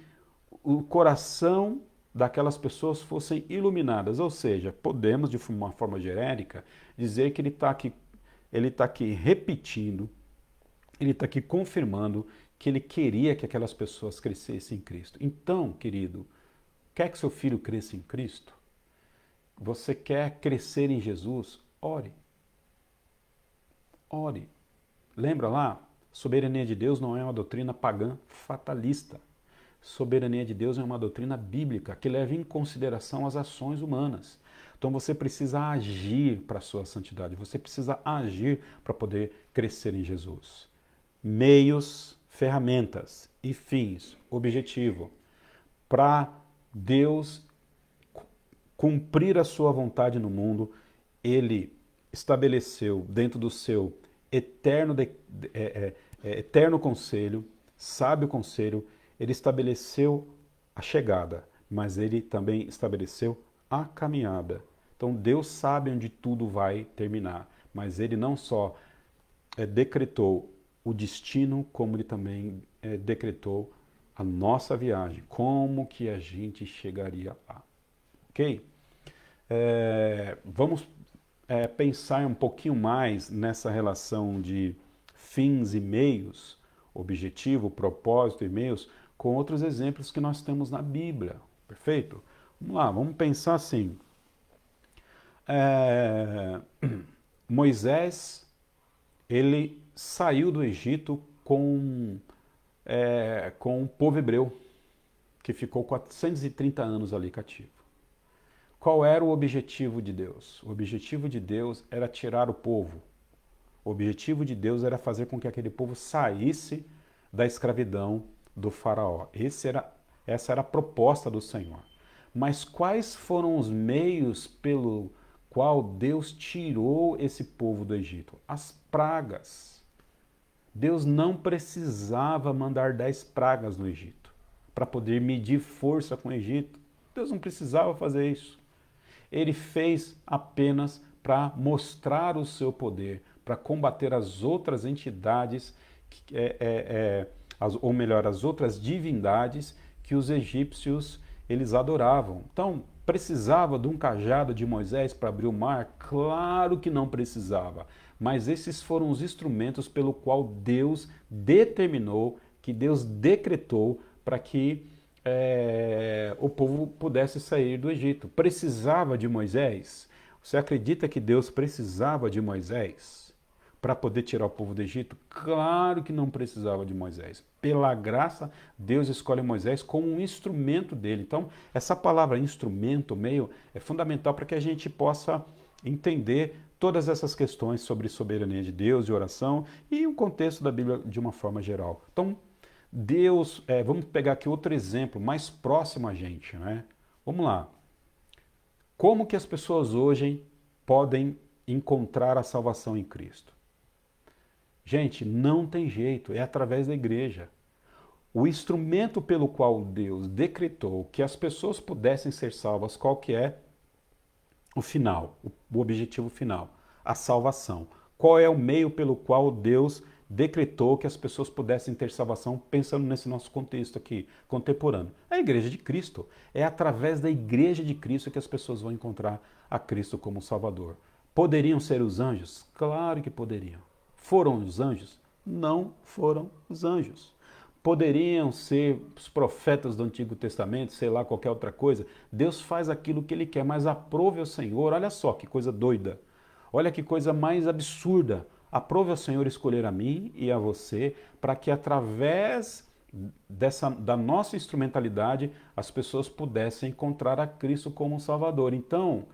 o coração daquelas pessoas fossem iluminadas, ou seja, podemos, de uma forma genérica, dizer que ele está aqui repetindo, ele está aqui confirmando que ele queria que aquelas pessoas crescessem em Cristo. Então, querido, quer que seu filho cresça em Cristo? Você quer crescer em Jesus? Ore. Ore. Lembra lá? Soberania de Deus não é uma doutrina pagã fatalista. Soberania de Deus é uma doutrina bíblica que leva em consideração as ações humanas. Então você precisa agir para a sua santidade, você precisa agir para poder crescer em Jesus. Meios, ferramentas e fins, objetivo, para Deus cumprir a sua vontade no mundo, ele estabeleceu dentro do seu eterno conselho, sábio conselho, ele estabeleceu a chegada, mas ele também estabeleceu a caminhada. Então Deus sabe onde tudo vai terminar, mas ele não só decretou o destino, como ele também decretou a nossa viagem, como que a gente chegaria lá. Ok? Vamos pensar um pouquinho mais nessa relação de fins e meios, objetivo, propósito e meios, com outros exemplos que nós temos na Bíblia. Perfeito? Vamos lá, vamos pensar assim. Moisés, ele saiu do Egito com o povo hebreu, que ficou 430 anos ali cativo. Qual era o objetivo de Deus? O objetivo de Deus era tirar o povo. O objetivo de Deus era fazer com que aquele povo saísse da escravidão do faraó. Essa era a proposta do Senhor. Mas quais foram os meios pelo qual Deus tirou esse povo do Egito? As pragas. Deus não precisava mandar 10 pragas no Egito para poder medir força com o Egito. Deus não precisava fazer isso. Ele fez apenas para mostrar o seu poder, para combater as outras entidades, ou melhor, as outras divindades que os egípcios eles adoravam. Então, precisava de um cajado de Moisés para abrir o mar? Claro que não precisava. Mas esses foram os instrumentos pelo qual Deus determinou, que Deus decretou para que o povo pudesse sair do Egito. Precisava de Moisés? Você acredita que Deus precisava de Moisés para poder tirar o povo do Egito? Claro que não precisava de Moisés. Pela graça, Deus escolhe Moisés como um instrumento dele. Então, essa palavra instrumento, meio, é fundamental para que a gente possa entender todas essas questões sobre soberania de Deus e oração e o contexto da Bíblia de uma forma geral. Então, Deus, vamos pegar aqui outro exemplo mais próximo a gente, né? Vamos lá. Como que as pessoas hoje podem encontrar a salvação em Cristo? Gente, não tem jeito, é através da igreja. O instrumento pelo qual Deus decretou que as pessoas pudessem ser salvas, qual que é o final, o objetivo final? A salvação. Qual é o meio pelo qual Deus decretou que as pessoas pudessem ter salvação, pensando nesse nosso contexto aqui, contemporâneo? A igreja de Cristo. É através da igreja de Cristo que as pessoas vão encontrar a Cristo como Salvador. Poderiam ser os anjos? Claro que poderiam. Foram os anjos? Não foram os anjos. Poderiam ser os profetas do Antigo Testamento, sei lá, qualquer outra coisa. Deus faz aquilo que Ele quer, mas aprove ao Senhor. Olha só que coisa doida. Olha que coisa mais absurda. Aprove ao Senhor escolher a mim e a você, para que através da nossa instrumentalidade as pessoas pudessem encontrar a Cristo como Salvador. Então,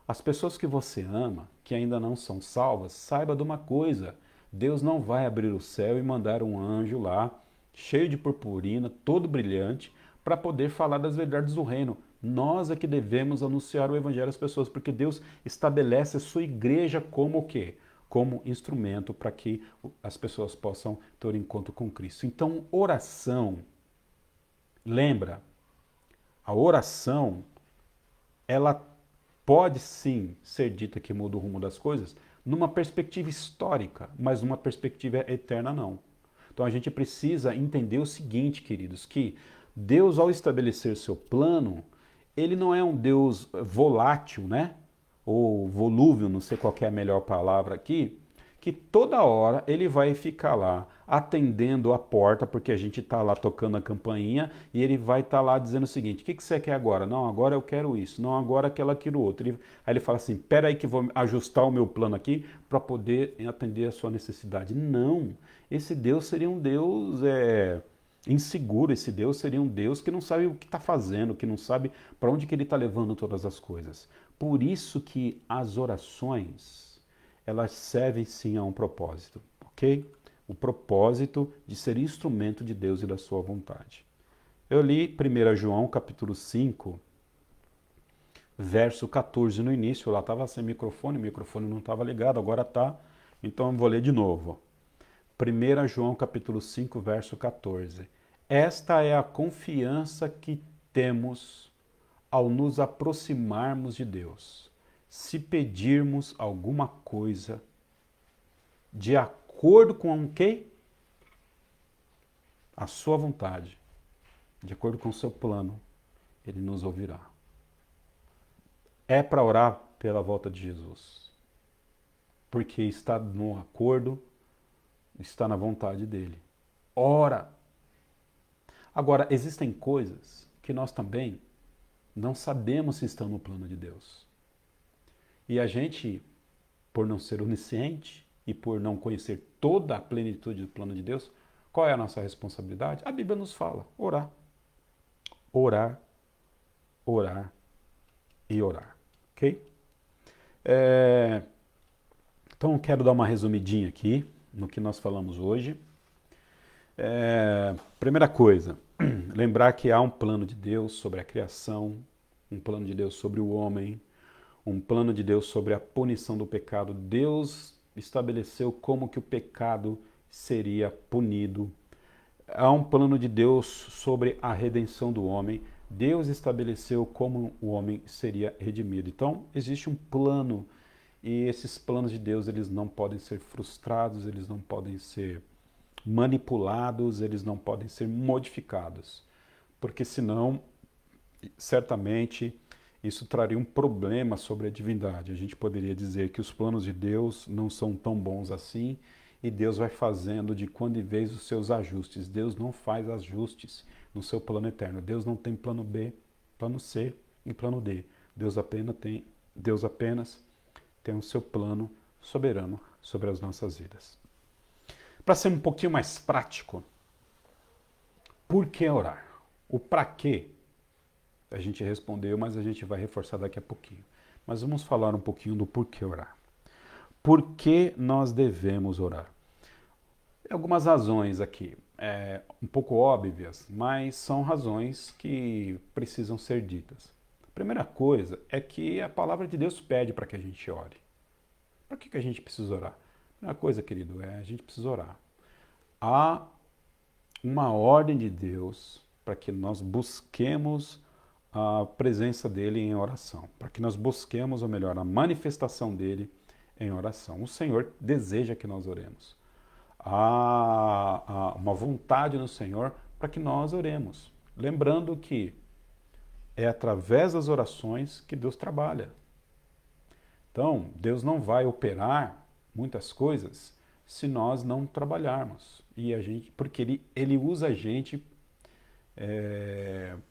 as pessoas que você ama, que ainda não são salvas, saiba de uma coisa: Deus não vai abrir o céu e mandar um anjo lá, cheio de purpurina, todo brilhante, para poder falar das verdades do reino. Nós é que devemos anunciar o evangelho às pessoas, porque Deus estabelece a sua igreja como o quê? como instrumento para que as pessoas possam ter um encontro com Cristo. Então, oração, lembra, a oração, ela pode sim ser dita que muda o rumo das coisas, numa perspectiva histórica, mas numa perspectiva eterna não. Então a gente precisa entender o seguinte, queridos, que Deus, ao estabelecer seu plano, ele não é um Deus volátil, né? Ou volúvel, não sei qual é a melhor palavra aqui, que toda hora ele vai ficar lá atendendo a porta, porque a gente está lá tocando a campainha, e ele vai estar lá dizendo o seguinte: o que você quer agora? Não, agora eu quero isso. Não, agora aquilo outro. Aí ele fala assim: espera aí que vou ajustar o meu plano aqui para poder atender a sua necessidade. Não, esse Deus seria um Deus inseguro, esse Deus seria um Deus que não sabe o que está fazendo, que não sabe para onde que ele está levando todas as coisas. Por isso que as orações, elas servem sim a um propósito, ok? O propósito de ser instrumento de Deus e da sua vontade. Eu li 1 João capítulo 5, verso 14 no início, lá estava sem microfone, o microfone não estava ligado, agora está, então eu vou ler de novo. 1 João capítulo 5, verso 14. Esta é a confiança que temos ao nos aproximarmos de Deus. Se pedirmos alguma coisa de acordo com o quê? A sua vontade, de acordo com o seu plano, ele nos ouvirá. É para orar pela volta de Jesus, porque está no acordo, está na vontade dele. Ora. Agora, existem coisas que nós também não sabemos se estão no plano de Deus. E a gente, por não ser onisciente e por não conhecer toda a plenitude do plano de Deus, qual é a nossa responsabilidade? A Bíblia nos fala: orar. Orar, orar e orar. Ok? Então, eu quero dar uma resumidinha aqui no que nós falamos hoje. Primeira coisa, lembrar que há um plano de Deus sobre a criação, um plano de Deus sobre o homem, um plano de Deus sobre a punição do pecado. Deus estabeleceu como que o pecado seria punido. Há um plano de Deus sobre a redenção do homem. Deus estabeleceu como o homem seria redimido. Então, existe um plano, e esses planos de Deus, eles não podem ser frustrados, eles não podem ser manipulados, eles não podem ser modificados, porque senão, certamente, isso traria um problema sobre a divindade. A gente poderia dizer que os planos de Deus não são tão bons assim, e Deus vai fazendo de quando em vez os seus ajustes. Deus não faz ajustes no seu plano eterno. Deus não tem plano B, plano C e plano D. Deus apenas tem o seu plano soberano sobre as nossas vidas. Para ser um pouquinho mais prático, por que orar? O para quê? A gente respondeu, mas a gente vai reforçar daqui a pouquinho. Mas vamos falar um pouquinho do porquê orar. Por que nós devemos orar? Tem algumas razões aqui, um pouco óbvias, mas são razões que precisam ser ditas. A primeira coisa é que a palavra de Deus pede para que a gente ore. Para que a gente precisa orar? A primeira coisa, querido, a gente precisa orar. Há uma ordem de Deus para que nós busquemos a presença dele em oração, para que nós busquemos, ou melhor, a manifestação dele em oração. O Senhor deseja que nós oremos. Há uma vontade no Senhor para que nós oremos. Lembrando que é através das orações que Deus trabalha. Então, Deus não vai operar muitas coisas se nós não trabalharmos. Porque ele usa a gente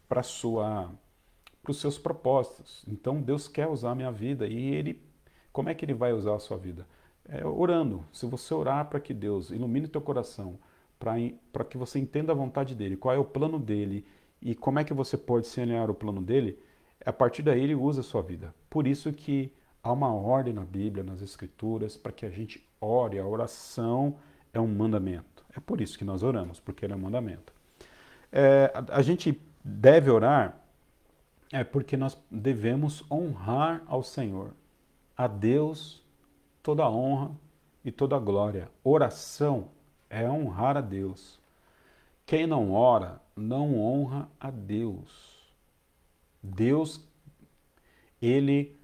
para os seus propósitos. Então, Deus quer usar a minha vida e como é que ele vai usar a sua vida? Orando. Se você orar para que Deus ilumine o teu coração, para que você entenda a vontade dele, qual é o plano dele e como é que você pode se alinhar ao plano dele, a partir daí ele usa a sua vida. Por isso que há uma ordem na Bíblia, nas Escrituras, para que a gente ore. A oração é um mandamento. É por isso que nós oramos, porque ele é um mandamento. A gente deve orar porque nós devemos honrar ao Senhor. A Deus toda a honra e toda glória. Oração é honrar a Deus. Quem não ora, não honra a Deus. Deus, ele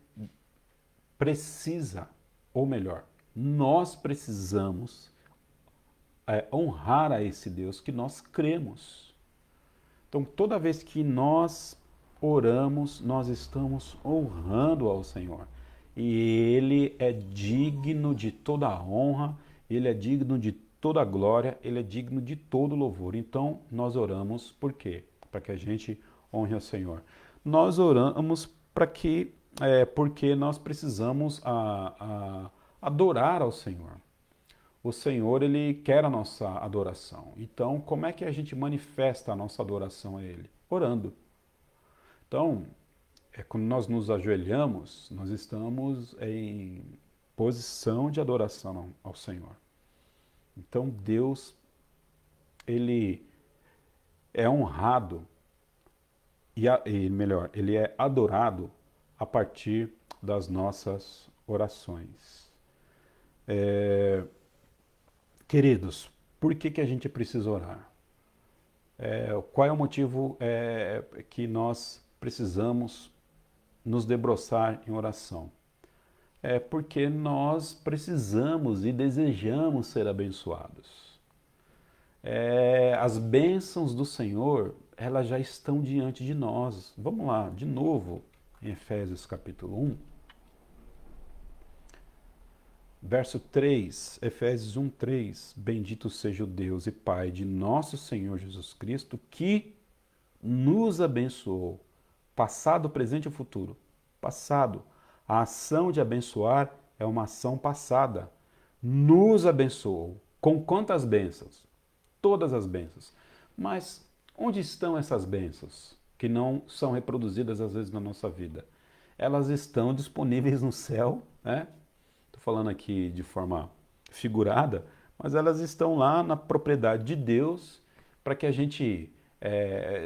precisa, ou melhor, nós precisamos honrar a esse Deus que nós cremos. Então, toda vez que nós oramos, nós estamos honrando ao Senhor. E Ele é digno de toda a honra, Ele é digno de toda a glória, Ele é digno de todo louvor. Então, nós oramos por quê? Para que a gente honre ao Senhor. Nós oramos porque nós precisamos adorar ao Senhor. O Senhor, Ele quer a nossa adoração. Então, como é que a gente manifesta a nossa adoração a Ele? Orando. Então, quando nós nos ajoelhamos, nós estamos em posição de adoração ao Senhor. Então, Deus, Ele é honrado, melhor, Ele é adorado a partir das nossas orações. Queridos, por que a gente precisa orar? Qual é o motivo que nós precisamos nos debruçar em oração? É porque nós precisamos e desejamos ser abençoados. As bênçãos do Senhor, elas já estão diante de nós. Vamos lá, de novo, em Efésios capítulo 1. Verso 3, Efésios 1, 3, bendito seja o Deus e Pai de nosso Senhor Jesus Cristo, que nos abençoou, passado, presente e futuro. Passado, a ação de abençoar é uma ação passada. Nos abençoou. Com quantas bênçãos? Todas as bênçãos. Mas onde estão essas bênçãos que não são reproduzidas às vezes na nossa vida? Elas estão disponíveis no céu, né? Estou falando aqui de forma figurada, mas elas estão lá na propriedade de Deus para que a gente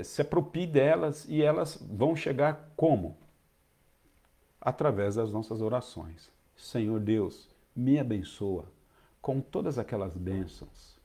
se aproprie delas e elas vão chegar como? Através das nossas orações. Senhor Deus, me abençoa com todas aquelas bênçãos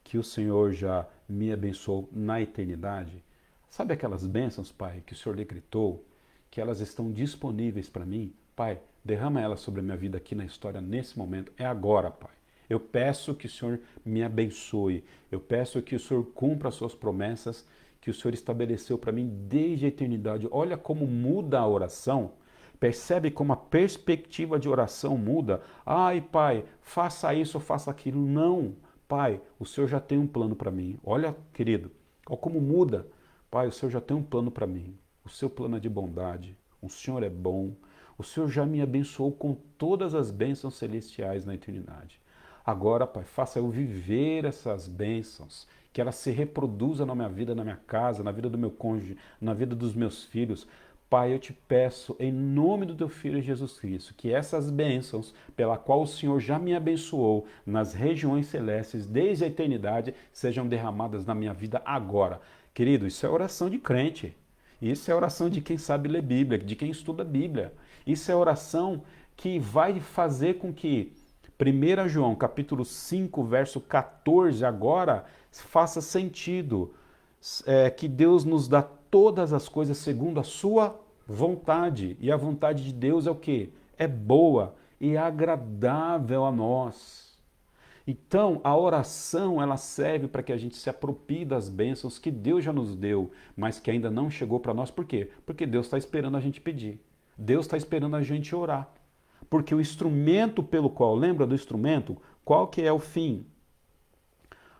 que o Senhor já me abençoou na eternidade. Sabe aquelas bênçãos, Pai, que o Senhor decretou, que elas estão disponíveis para mim? Pai, derrama elas sobre a minha vida aqui na história, nesse momento. É agora, Pai. Eu peço que o Senhor me abençoe. Eu peço que o Senhor cumpra as suas promessas que o Senhor estabeleceu para mim desde a eternidade. Olha como muda a oração. Percebe como a perspectiva de oração muda? Ai, Pai, faça isso ou faça aquilo. Não, Pai, o Senhor já tem um plano para mim. Olha, querido, olha como muda. Pai, o Senhor já tem um plano para mim. O seu plano é de bondade. O Senhor é bom. O Senhor já me abençoou com todas as bênçãos celestiais na eternidade. Agora, Pai, faça eu viver essas bênçãos, que elas se reproduzam na minha vida, na minha casa, na vida do meu cônjuge, na vida dos meus filhos. Pai, eu te peço, em nome do teu Filho Jesus Cristo, que essas bênçãos, pela qual o Senhor já me abençoou nas regiões celestes, desde a eternidade, sejam derramadas na minha vida agora. Querido, isso é oração de crente. Isso é oração de quem sabe ler Bíblia, de quem estuda a Bíblia. Isso é oração que vai fazer com que 1 João capítulo 5, verso 14 agora faça sentido. Que Deus nos dá todas as coisas segundo a sua vontade. E a vontade de Deus é o quê? É boa e agradável a nós. Então, a oração, ela serve para que a gente se aproprie das bênçãos que Deus já nos deu, mas que ainda não chegou para nós. Por quê? Porque Deus está esperando a gente pedir. Deus está esperando a gente orar. Porque o instrumento pelo qual, lembra do instrumento? Qual que é o fim?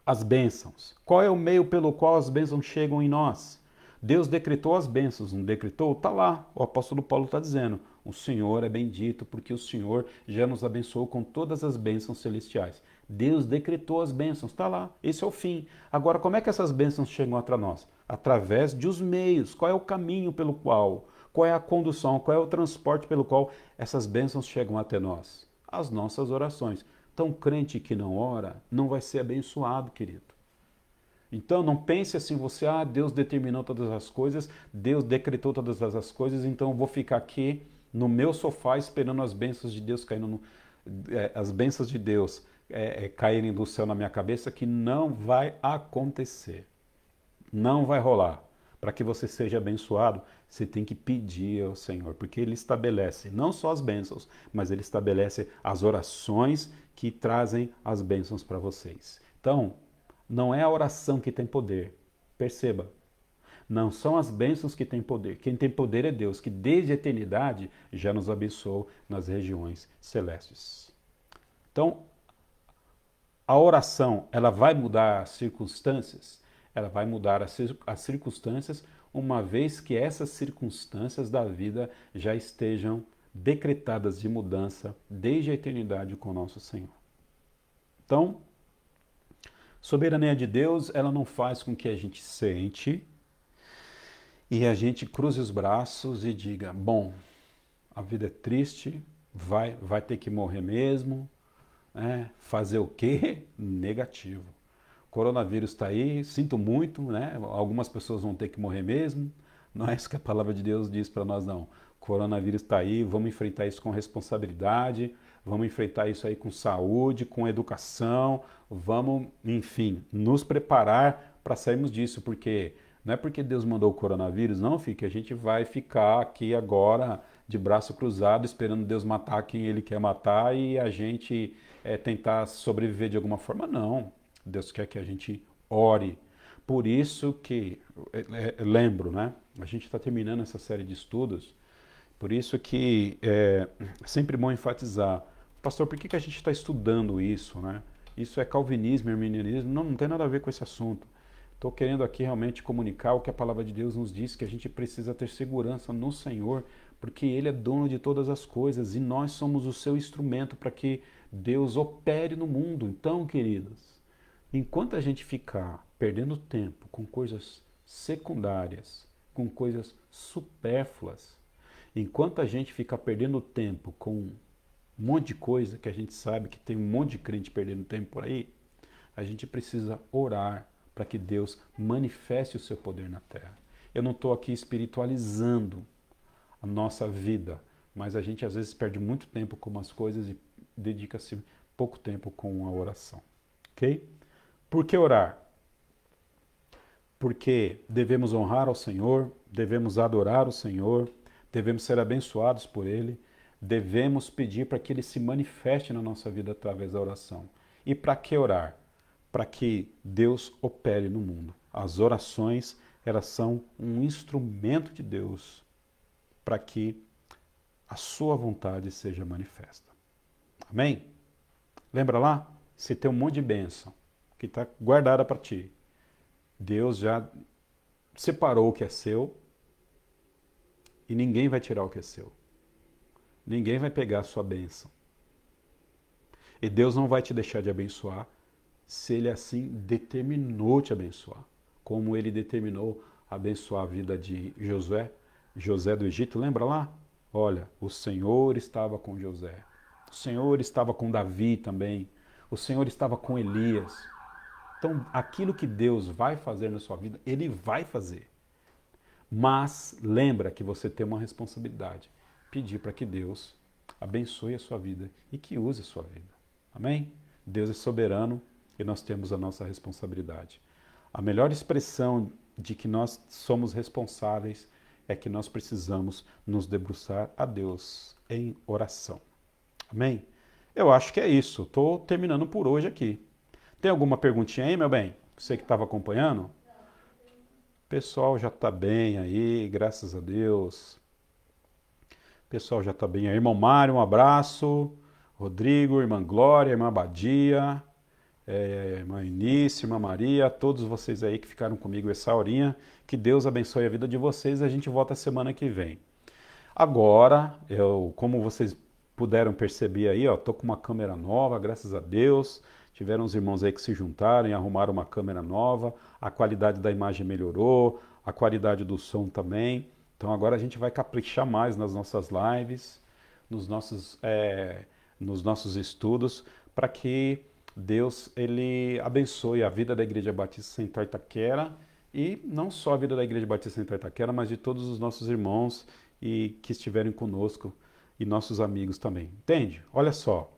As bênçãos. Qual é o meio pelo qual as bênçãos chegam em nós? Deus decretou as bênçãos, não decretou? Está lá, o apóstolo Paulo está dizendo, o Senhor é bendito porque o Senhor já nos abençoou com todas as bênçãos celestiais. Deus decretou as bênçãos, está lá, esse é o fim. Agora, como é que essas bênçãos chegam até nós? Através de os meios, qual é o caminho pelo qual, qual é a condução, qual é o transporte pelo qual essas bênçãos chegam até nós? As nossas orações. Então, crente que não ora, não vai ser abençoado, querido. Então, não pense assim, Deus determinou todas as coisas, Deus decretou todas as coisas, então eu vou ficar aqui no meu sofá esperando as bênçãos de Deus caindo. as bênçãos de Deus caírem do céu na minha cabeça, que não vai acontecer. Não vai rolar. Para que você seja abençoado, você tem que pedir ao Senhor, porque Ele estabelece não só as bênçãos, mas Ele estabelece as orações que trazem as bênçãos para vocês. Então, não é a oração que tem poder. Perceba, não são as bênçãos que têm poder. Quem tem poder é Deus, que desde a eternidade já nos abençoou nas regiões celestes. Então, a oração, ela vai mudar as circunstâncias? Ela vai mudar as circunstâncias, uma vez que essas circunstâncias da vida já estejam decretadas de mudança desde a eternidade com o nosso Senhor. Então, soberania de Deus, ela não faz com que a gente sente e a gente cruze os braços e diga, bom, a vida é triste, vai ter que morrer mesmo, fazer o quê? Negativo. Coronavírus está aí, sinto muito, né? Algumas pessoas vão ter que morrer mesmo. Não é isso que a palavra de Deus diz para nós, não. Coronavírus está aí, vamos enfrentar isso com responsabilidade, vamos enfrentar isso aí com saúde, com educação, vamos, enfim, nos preparar para sairmos disso, porque não é porque Deus mandou o coronavírus, não, filho, que a gente vai ficar aqui agora de braço cruzado esperando Deus matar quem Ele quer matar e a gente tentar sobreviver de alguma forma, não. Deus quer que a gente ore. Por isso que, lembro, né? A gente está terminando essa série de estudos, por isso que é sempre bom enfatizar. Pastor, por que a gente está estudando isso, né? Isso é calvinismo, arminianismo? Não tem nada a ver com esse assunto. Estou querendo aqui realmente comunicar o que a palavra de Deus nos diz, que a gente precisa ter segurança no Senhor, porque Ele é dono de todas as coisas e nós somos o seu instrumento para que Deus opere no mundo. Então, queridos, enquanto a gente ficar perdendo tempo com coisas secundárias, com coisas supérfluas, enquanto a gente ficar perdendo tempo com um monte de coisa que a gente sabe que tem um monte de crente perdendo tempo por aí, a gente precisa orar para que Deus manifeste o seu poder na terra. Eu não estou aqui espiritualizando a nossa vida, mas a gente às vezes perde muito tempo com umas coisas e dedica-se pouco tempo com a oração. Ok? Por que orar? Porque devemos honrar ao Senhor, devemos adorar o Senhor, devemos ser abençoados por Ele, devemos pedir para que Ele se manifeste na nossa vida através da oração. E para que orar? Para que Deus opere no mundo. As orações, elas são um instrumento de Deus para que a sua vontade seja manifesta. Amém? Lembra lá? Você tem um monte de bênção que está guardada para ti. Deus já separou o que é seu e ninguém vai tirar o que é seu. Ninguém vai pegar a sua bênção. E Deus não vai te deixar de abençoar se Ele assim determinou te abençoar. Como Ele determinou abençoar a vida de José do Egito, lembra lá? Olha, o Senhor estava com José. O Senhor estava com Davi também. O Senhor estava com Elias. Então, aquilo que Deus vai fazer na sua vida, Ele vai fazer. Mas lembra que você tem uma responsabilidade. Pedir para que Deus abençoe a sua vida e que use a sua vida. Amém? Deus é soberano e nós temos a nossa responsabilidade. A melhor expressão de que nós somos responsáveis é que nós precisamos nos debruçar a Deus em oração. Amém? Eu acho que é isso. Estou terminando por hoje aqui. Tem alguma perguntinha aí, meu bem? Você que estava acompanhando? O pessoal já está bem aí, graças a Deus. O pessoal já está bem aí. Irmão Mário, um abraço. Rodrigo, irmã Glória, irmã Badia, irmã Início, irmã Maria, todos vocês aí que ficaram comigo essa horinha. Que Deus abençoe a vida de vocês. A gente volta semana que vem. Agora, como vocês puderam perceber aí, ó, tô com uma câmera nova, graças a Deus. Tiveram uns irmãos aí que se juntaram e arrumaram uma câmera nova, a qualidade da imagem melhorou, a qualidade do som também. Então agora a gente vai caprichar mais nas nossas lives, nos nossos estudos, para que Deus ele abençoe a vida da Igreja Batista Central Itaquera e não só a vida da Igreja Batista Central Itaquera, mas de todos os nossos irmãos e que estiverem conosco e nossos amigos também. Entende? Olha só.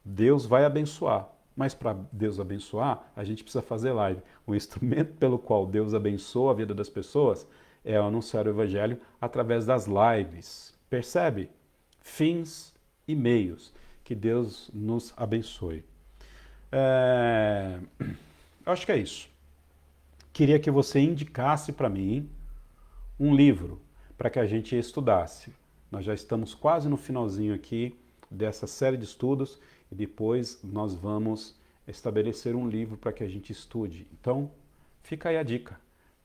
Deus vai abençoar. Mas para Deus abençoar, a gente precisa fazer live. O instrumento pelo qual Deus abençoa a vida das pessoas é anunciar o Evangelho através das lives. Percebe? Fins e meios. Que Deus nos abençoe. Eu acho que é isso. Queria que você indicasse para mim um livro para que a gente estudasse. Nós já estamos quase no finalzinho aqui dessa série de estudos e depois nós vamos estabelecer um livro para que a gente estude. Então, fica aí a dica.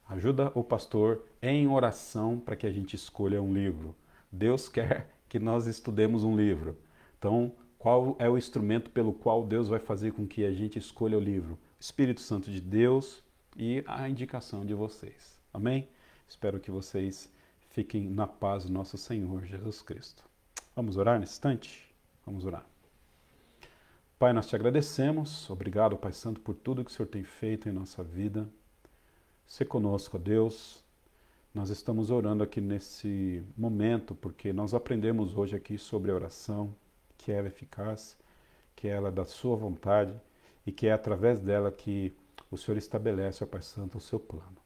Ajuda o pastor em oração para que a gente escolha um livro. Deus quer que nós estudemos um livro. Então, qual é o instrumento pelo qual Deus vai fazer com que a gente escolha o livro? Espírito Santo de Deus e a indicação de vocês. Amém? Espero que vocês fiquem na paz do nosso Senhor Jesus Cristo. Vamos orar nesse instante? Vamos orar. Pai, nós te agradecemos. Obrigado, Pai Santo, por tudo que o Senhor tem feito em nossa vida. Se conosco, ó Deus. Nós estamos orando aqui nesse momento porque nós aprendemos hoje aqui sobre a oração, que ela é eficaz, que ela é da sua vontade e que é através dela que o Senhor estabelece, ó Pai Santo, o seu plano.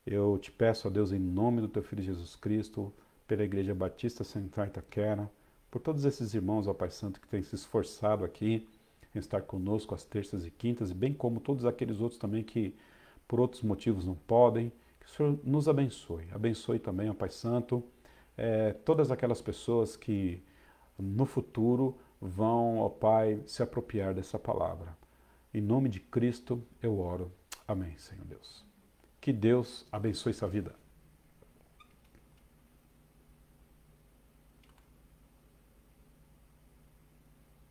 Eu te peço, ó Deus, em nome do teu Filho Jesus Cristo, pela Igreja Batista Central Itaquera, por todos esses irmãos, ó Pai Santo, que têm se esforçado aqui em estar conosco às terças e quintas, e bem como todos aqueles outros também que por outros motivos não podem, que o Senhor nos abençoe. Abençoe também, ó Pai Santo, todas aquelas pessoas que no futuro vão, ó Pai, se apropriar dessa palavra. Em nome de Cristo eu oro. Amém, Senhor Deus. Que Deus abençoe sua vida.